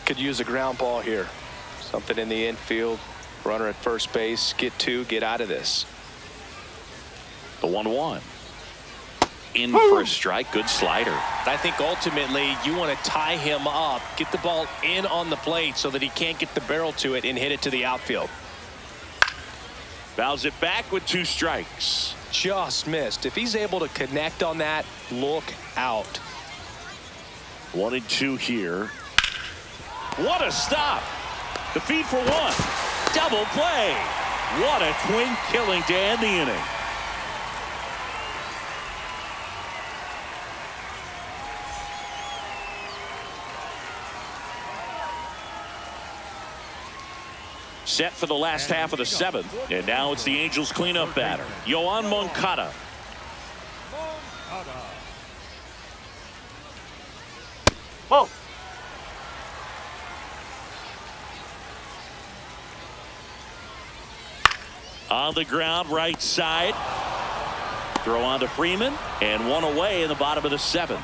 Could use a ground ball here. Something in the infield. Runner at first base. Get two, get out of this. The 1-1. In for a strike. Good slider. I think ultimately you want to tie him up, get the ball in on the plate so that he can't get the barrel to it and hit it to the outfield. Fouls it back with 2 strikes. Just missed. If he's able to connect on that, look out. 1-2 here. What a stop. The feed for 1. Double play. What a twin killing to end the inning. Set for the last half of the 7th, and now it's the Angels cleanup batter, Yoan Moncada. Whoa. On the ground, right side. Throw on to Freeman, and 1 away in the bottom of the 7th.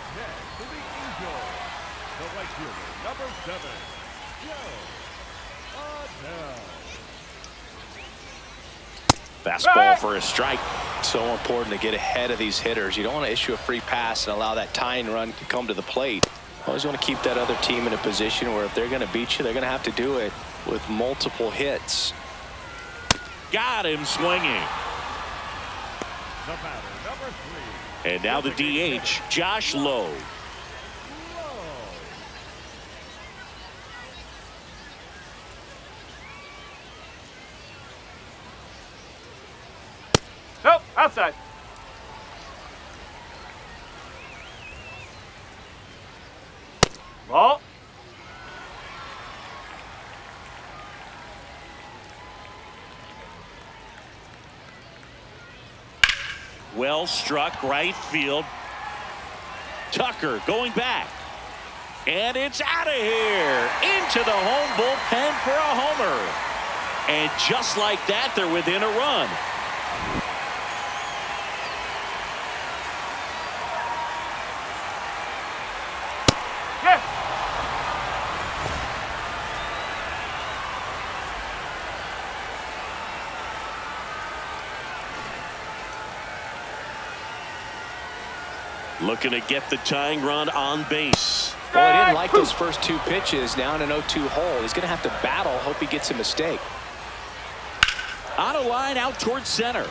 Fastball for a strike. So important to get ahead of these hitters. You don't want to issue a free pass and allow that tying run to come to the plate. Always want to keep that other team in a position where if they're going to beat you, they're going to have to do it with multiple hits. Got him swinging. And now the DH, Josh Lowe. Nope, outside. Ball. Well struck right field. Tucker going back. And it's out of here. Into the home bullpen for a homer. And just like that, they're within a run. Looking to get the tying run on base. Well, he didn't like those first 2 pitches. Now in an 0-2 hole. He's going to have to battle. Hope he gets a mistake. On a line out towards center.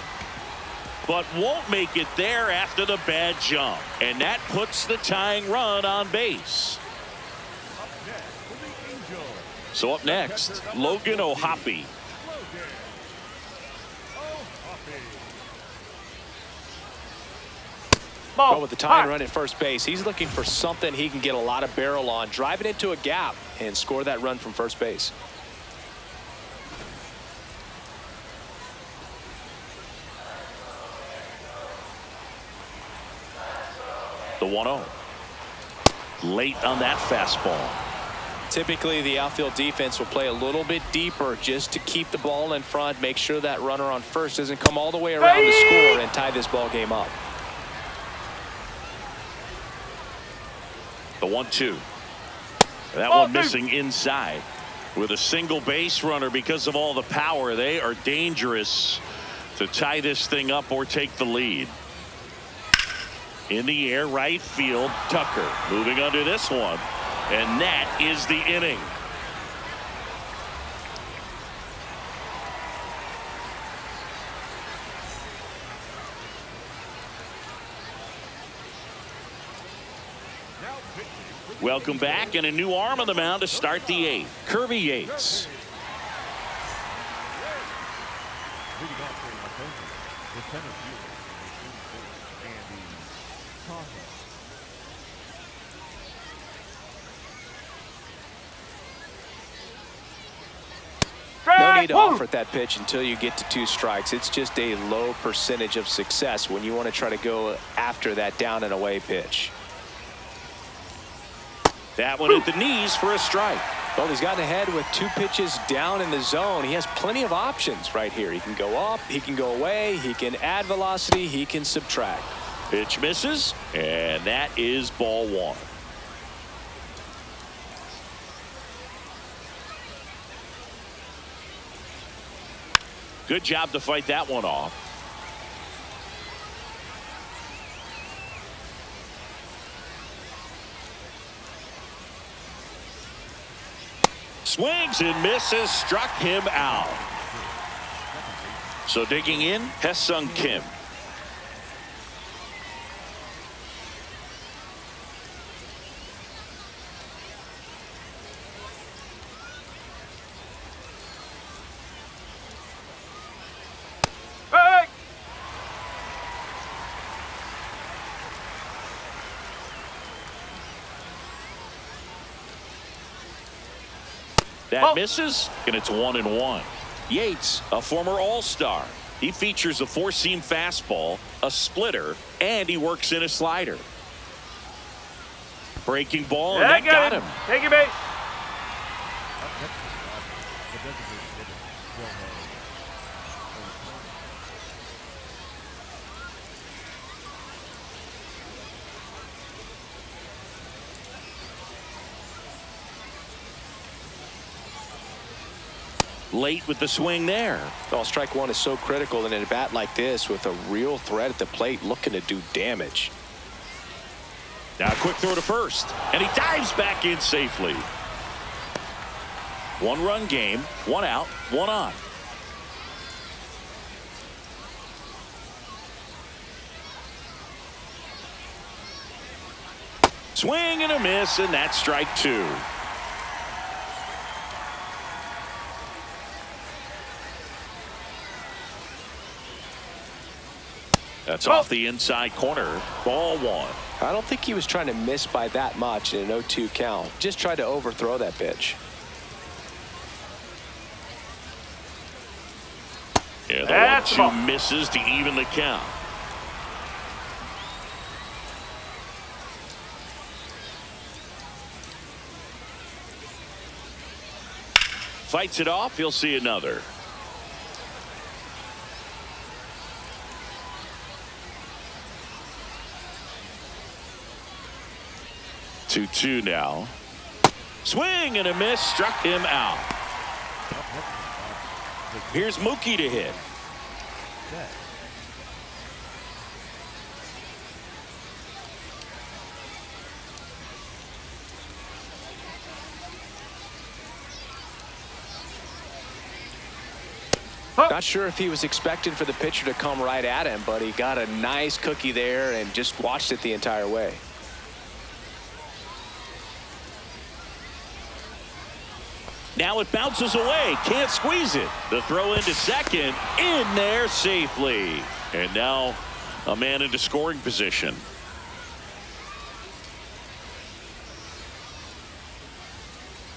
But won't make it there after the bad jump. And that puts the tying run on base. So up next, Logan O'Hoppe. But with the tying run at first base, he's looking for something he can get a lot of barrel on, drive it into a gap, and score that run from first base. The 1-0. Late on that fastball. Typically, the outfield defense will play a little bit deeper just to keep the ball in front, make sure that runner on first doesn't come all the way around to score and tie this ball game up. The 1-2. That one missing inside. With a single base runner because of all the power, they are dangerous to tie this thing up or take the lead. In the air, right field, Tucker moving under this one. And that is the inning. Welcome back, and a new arm on the mound to start the eighth. Kirby Yates. Leading off for Los Angeles, the center fielder, Andy Crawford. No need to offer at that pitch until you get to 2 strikes. It's just a low percentage of success when you want to try to go after that down and away pitch. That one at the knees for a strike. Well, he's gotten ahead with 2 pitches down in the zone. He has plenty of options right here. He can go up, he can go away, he can add velocity, he can subtract. Pitch misses, and that is ball 1. Good job to fight that one off. Swings and misses, struck him out. So digging in, Haesung Kim. That misses, and it's 1-1. Yates, a former All-Star. He features a 4-seam fastball, a splitter, and he works in a slider. Breaking ball, and that got him. Take your base. Late with the swing there. Well, strike 1 is so critical in a bat like this with a real threat at the plate looking to do damage. Now a quick throw to first, and he dives back in safely. 1-run game, 1 out, 1 on. Swing and a miss, and that's strike 2. That's off the inside corner. Ball 1. I don't think he was trying to miss by that much in an 0-2 count. Just tried to overthrow that pitch. Yeah, the 1-2 misses to even the count. Fights it off. He'll see another. 2-2 now. Swing and a miss, struck him out. Here's Mookie to hit. Not sure if he was expecting for the pitcher to come right at him, but he got a nice cookie there and just watched it the entire way. Now it bounces away. Can't squeeze it. The throw into second. In there safely. And now a man into scoring position.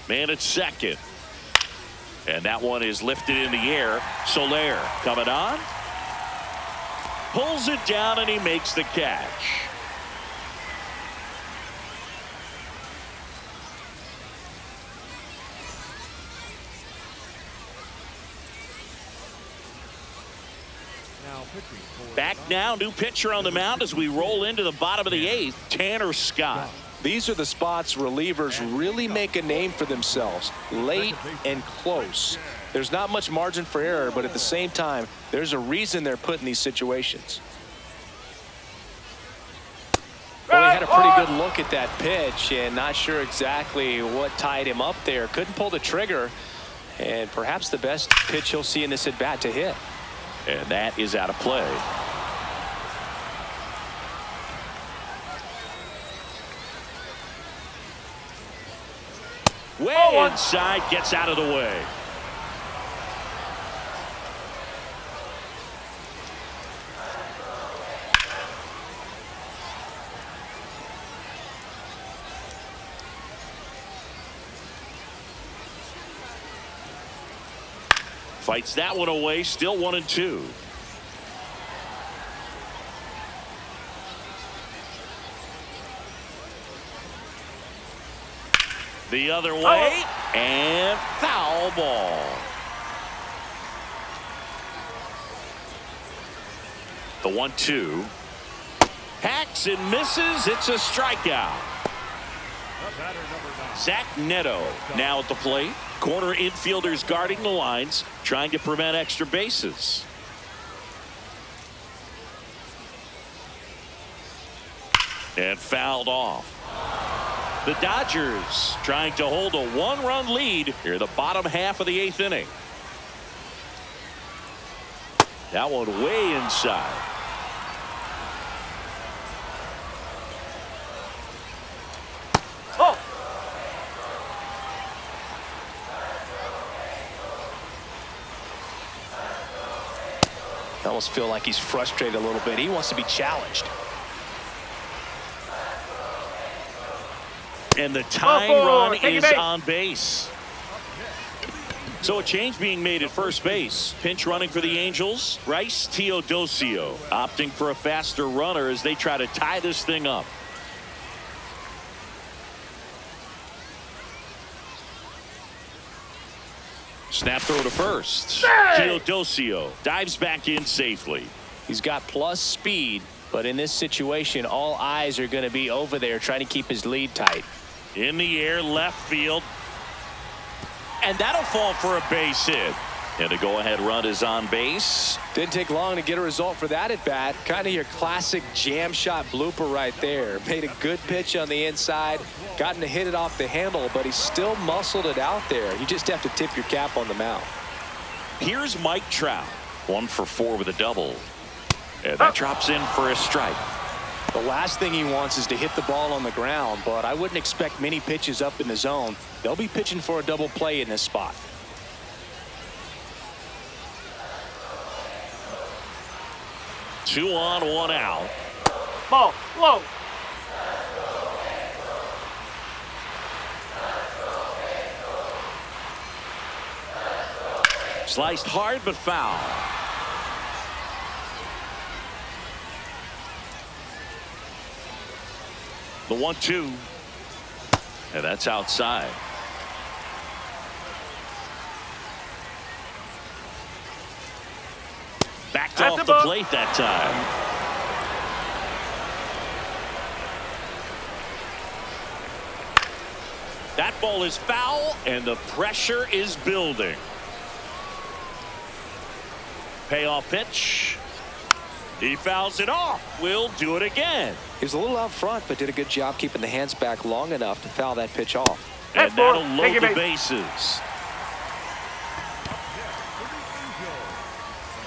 Man at second. And that one is lifted in the air. Soler coming on. Pulls it down and he makes the catch. Back now, new pitcher on the mound as we roll into the bottom of the 8th, Tanner Scott. These are the spots relievers really make a name for themselves, late and close. There's not much margin for error, but at the same time, there's a reason they're put in these situations. Well, he had a pretty good look at that pitch and not sure exactly what tied him up there. Couldn't pull the trigger, and perhaps the best pitch he'll see in this at-bat to hit. And that is out of play. Way inside, gets out of the way. Fights that one away, still 1-2. The other way, and foul ball. The 1-2. Hacks and misses. It's a strikeout. Zach Neto now at the plate. Corner infielders guarding the lines, trying to prevent extra bases. And fouled off. The Dodgers trying to hold a one-run lead here in the bottom half of the 8th inning. That one way inside. I almost feel like he's frustrated a little bit. He wants to be challenged. And the tying run is on base. So a change being made at first base. Pinch running for the Angels. Bryce Teodosio opting for a faster runner as they try to tie this thing up. Snap throw to first. Teodosio dives back in safely. He's got plus speed, but in this situation, all eyes are going to be over there trying to keep his lead tight. In the air, left field. And that'll fall for a base hit. And the go-ahead run is on base. Didn't take long to get a result for that at bat. Kind of your classic jam shot blooper right there. Made a good pitch on the inside. Gotten to hit it off the handle, but he still muscled it out there. You just have to tip your cap on the mound. Here's Mike Trout. 1 for 4 with a double. And that drops in for a strike. The last thing he wants is to hit the ball on the ground, but I wouldn't expect many pitches up in the zone. They'll be pitching for a double play in this spot. Two on, one out. Ball, low. Sliced hard but foul. The 1-2. And that's outside. Backed off the plate that time. That ball is foul, and the pressure is building. Payoff pitch. He fouls it off. Will do it again. He was a little out front, but did a good job keeping the hands back long enough to foul that pitch off. And that'll load the bases.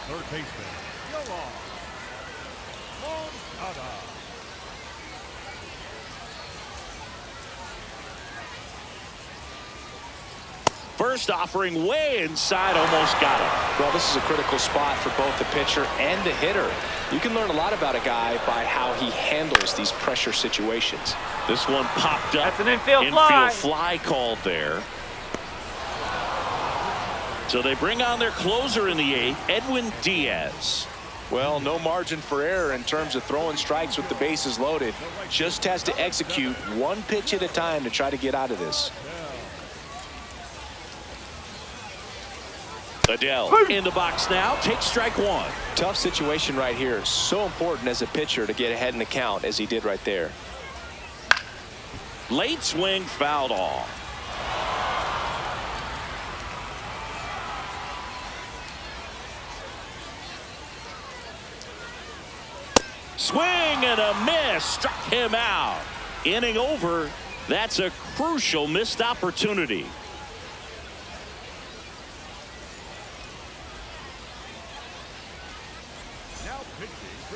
Third baseman, First offering way inside, almost got it. Well, this is a critical spot for both the pitcher and the hitter. You can learn a lot about a guy by how he handles these pressure situations. This one popped up. That's an infield fly. Infield fly called there. So they bring on their closer in the 8th, Edwin Diaz. Well, no margin for error in terms of throwing strikes with the bases loaded. Just has to execute one pitch at a time to try to get out of this. Adele in the box now. Takes strike one. Tough situation right here. So important as a pitcher to get ahead in the count as he did right there. Late swing, fouled off. Swing and a miss. Struck him out. Inning over. That's a crucial missed opportunity.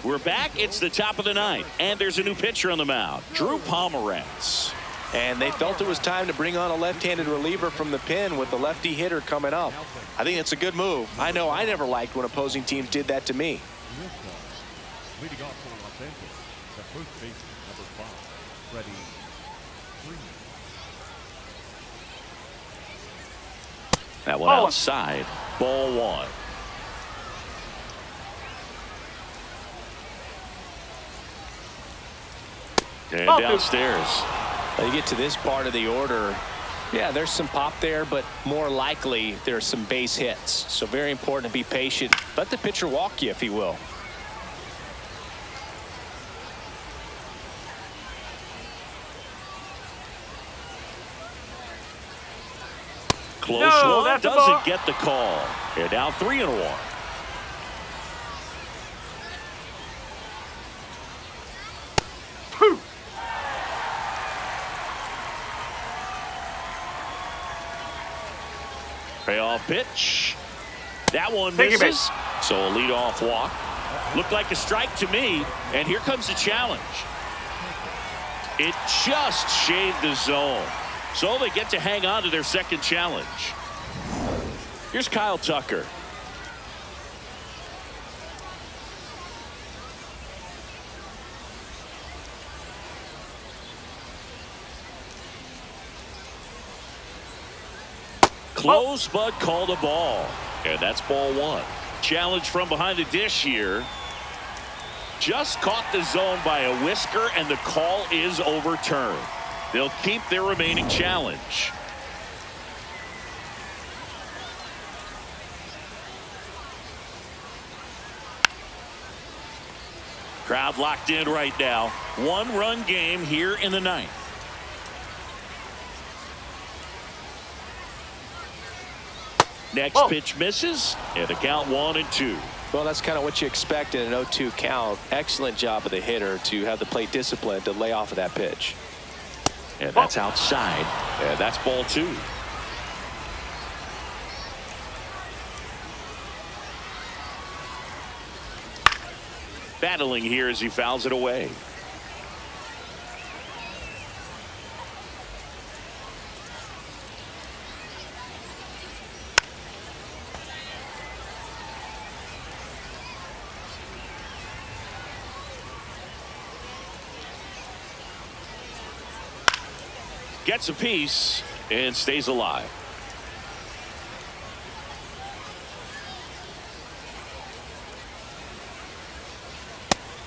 pitching. We're back. It's the top of the 9th, and there's a new pitcher on the mound, Drew Pomeranz. And they felt it was time to bring on a left-handed reliever from the pen with the lefty hitter coming up. I think it's a good move. I know I never liked when opposing teams did that to me. Leading off for Los Angeles, the first baseman, number 5, Freddie Freeman. That one outside. Ball 1. And downstairs. You get to this part of the order. Yeah, there's some pop there, but more likely there's some base hits. So very important to be patient. Let the pitcher walk you, if he will. Close one, doesn't get the call. They're down 3-1. Payoff pitch. That one misses. So a leadoff walk. Looked like a strike to me. And here comes the challenge. It just shaved the zone. So they get to hang on to their second challenge. Here's Kyle Tucker. Close, but called a ball. And that's ball 1. Challenge from behind the dish here. Just caught the zone by a whisker, and the call is overturned. They'll keep their remaining challenge. Crowd locked in right now. 1-run game here in the 9th. Next pitch misses, and the count 1-2. Well, that's kind of what you expect in an 0-2 count. Excellent job of the hitter to have the plate discipline to lay off of that pitch. And that's outside, and that's ball 2. Battling here as he fouls it away. Gets a piece and stays alive.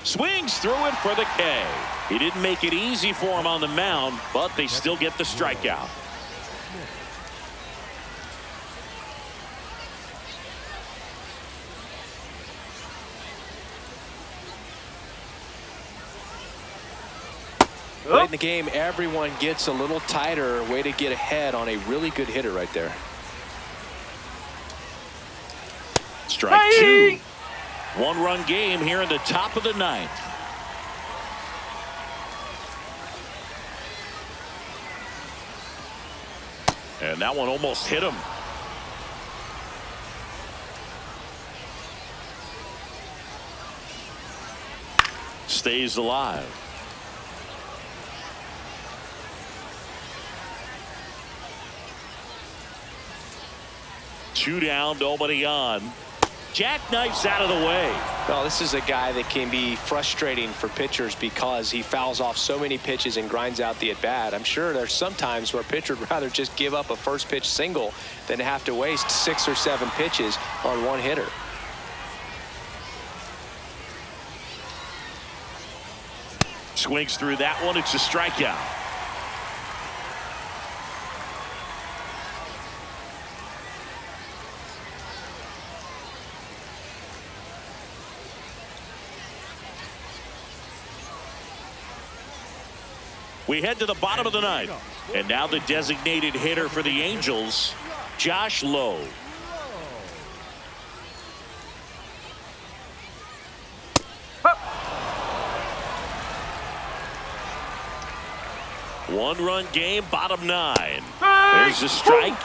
Swings through it for the K. He didn't make it easy for him on the mound, but they still get the strikeout. Late in the game, everyone gets a little tighter. Way to get ahead on a really good hitter right there. Strike 2. 1-run game here in the top of the 9th. And that one almost hit him. Stays alive. Two down, nobody on. Jackknifes out of the way. Well, this is a guy that can be frustrating for pitchers because he fouls off so many pitches and grinds out the at-bat. I'm sure there's some times where a pitcher would rather just give up a first pitch single than to have to waste 6 or 7 pitches on one hitter. Swings through that one. It's a strikeout. We head to the bottom of the 9th. And now the designated hitter for the Angels, Josh Lowe. One-run game, bottom 9. There's a strike.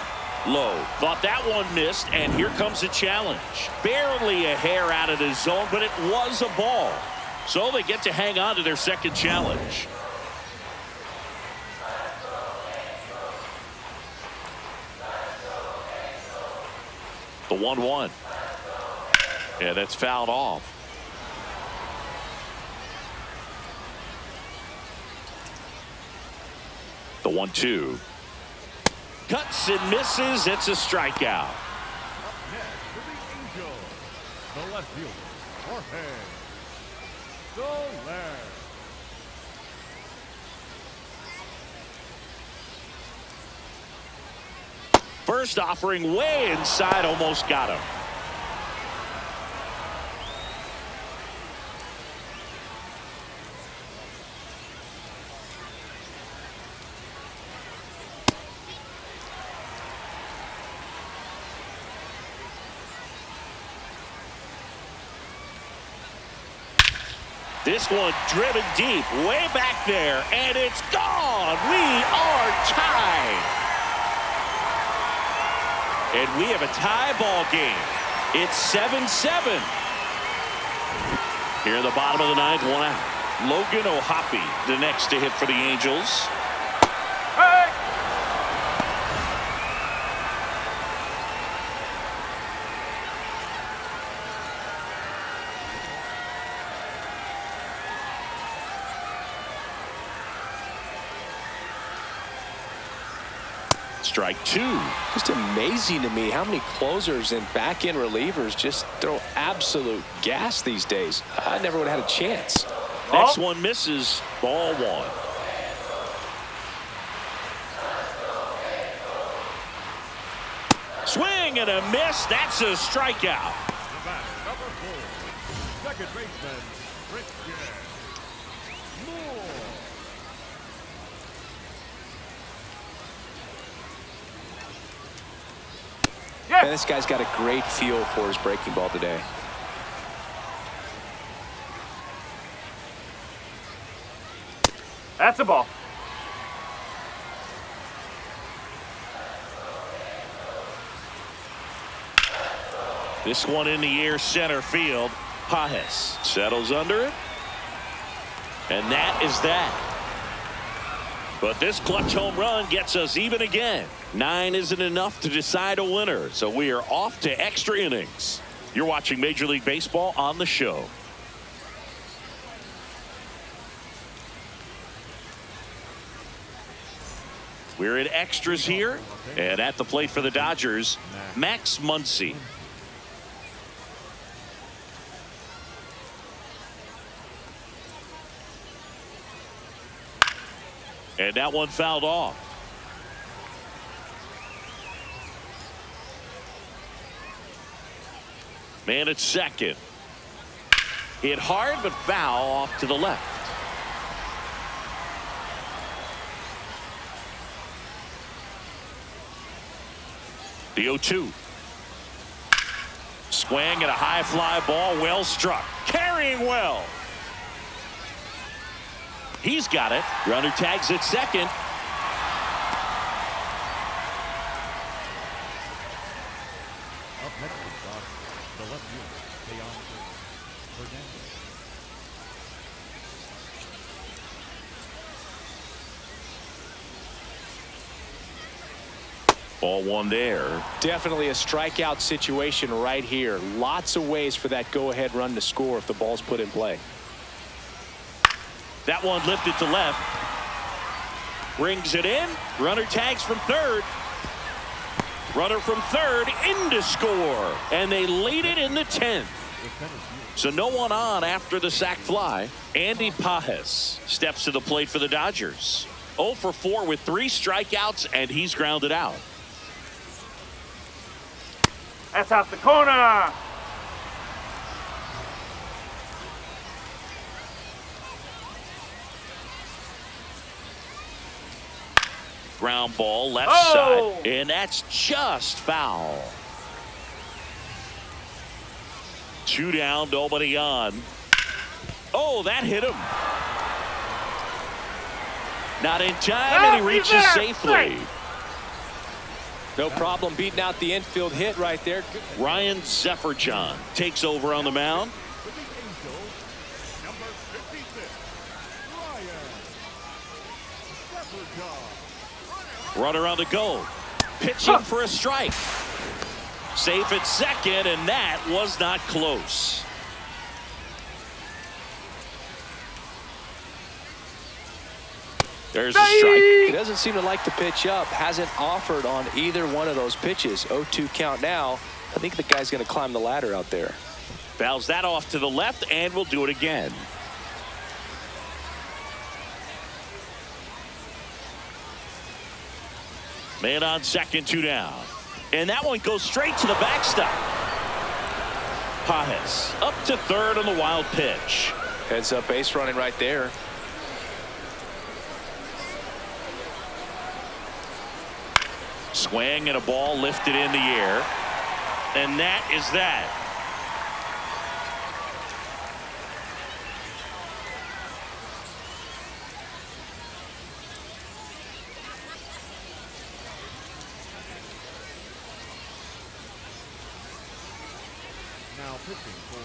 Low. Thought that one missed, and here comes the challenge. Barely a hair out of the zone, but it was a ball. So they get to hang on to their second challenge. The 1-1. Yeah, that's fouled off. The 1-2. Cuts and misses. It's a strikeout. Up next for the Angels, the left fielder, Jorge Soler. First offering way inside, almost got him. This one driven deep, way back there, and it's gone. We are tied. And we have a tie ball game. It's 7-7. Here in the bottom of the ninth, 1 out. Logan O'Hoppe, the next to hit for the Angels. Hey! Strike 2. Just amazing to me how many closers and back-end relievers just throw absolute gas these days. I never would have had a chance. Next one misses. Ball 1. Swing and a miss. That's a strikeout. The batter, number 4, second baseman, Christian Moore. Man, this guy's got a great feel for his breaking ball today. That's a ball. This one in the air, center field. Pajes settles under it. And that is that. But this clutch home run gets us even again. 9 isn't enough to decide a winner, so we are off to extra innings. You're watching Major League Baseball on the show. We're in extras here, and at the plate for the Dodgers, Max Muncy. And that one fouled off. Man at second. Hit hard, but foul off to the left. The 0-2. Swing and a high fly ball, well struck. Carrying well. He's got it. Runner tags at second. Up next is the left fielder, Fernandez. Ball 1 there. Definitely a strikeout situation right here. Lots of ways for that go-ahead run to score if the ball's put in play. That one lifted to left. Rings it in. Runner tags from third. Runner from third in to score. And they lead it in the 10th. So no one on after the sac fly. Andy Pajes steps to the plate for the Dodgers. 0 for 4 with 3 strikeouts, and he's grounded out. That's out the corner. Ground ball left side, and that's just foul. 2 down, nobody on. Oh, that hit him. Not in time, and he reaches safely. No problem beating out the infield hit right there. Ryan Zefferjohn takes over on the mound. For the Angels, number 56, Ryan Zefferjohn. Runner on the go. Pitching for a strike. Safe at second, and that was not close. There's a strike. He doesn't seem to like the pitch up. Hasn't offered on either one of those pitches. 0-2 count now. I think the guy's going to climb the ladder out there. Fouls that off to the left, and we'll do it again. Man on second, 2 down. And that one goes straight to the backstop. Pajes up to third on the wild pitch. Heads up base running right there. Swing and a ball lifted in the air. And that is that.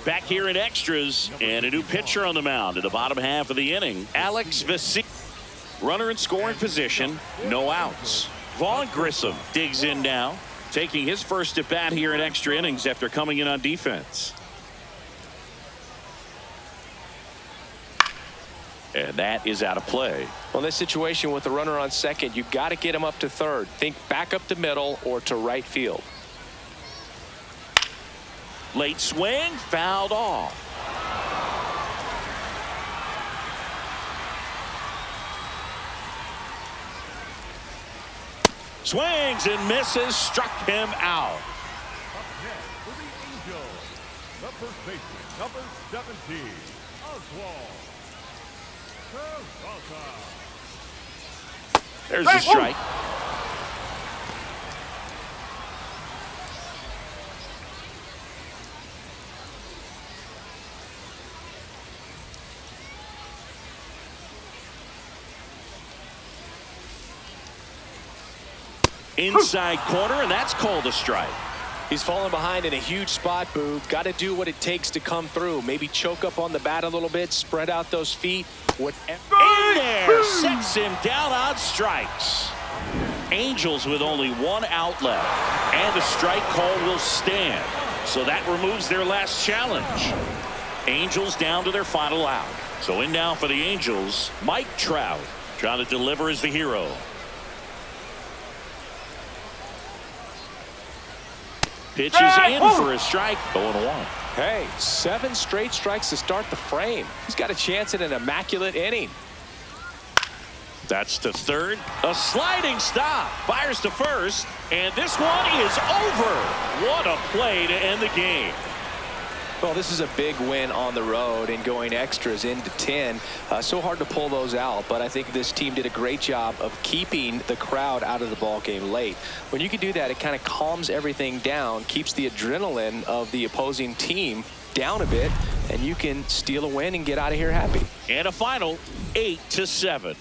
Back here in extras, and a new pitcher on the mound in the bottom half of the inning. Alex Vecchio. Runner in scoring position, no outs. Vaughn Grissom digs in now, taking his first at bat here in extra innings after coming in on defense. And that is out of play. Well, in this situation with the runner on second, you've got to get him up to third. Think back up to middle or to right field. Late swing, fouled off. Swings and misses, struck him out. Up next for the Angels, the first baseman, number 17, Oswald Peralta. There's a strike. Inside corner, and that's called a strike. He's fallen behind in a huge spot, Boo. Got to do what it takes to come through. Maybe choke up on the bat a little bit, spread out those feet. Whatever. In there, sets him down on strikes. Angels with only 1 out left, and the strike call will stand. So that removes their last challenge. Angels down to their final out. So in now for the Angels, Mike Trout, trying to deliver as the hero. Pitches in for a strike, 0-1. Hey, 7 straight strikes to start the frame. He's got a chance at an immaculate inning. That's to third. A sliding stop. Fires to first. And this one is over. What a play to end the game. Well, this is a big win on the road and going extras into 10. So hard to pull those out, but I think this team did a great job of keeping the crowd out of the ball game late. When you can do that, it kind of calms everything down, keeps the adrenaline of the opposing team down a bit, and you can steal a win and get out of here happy. And a final 8-7.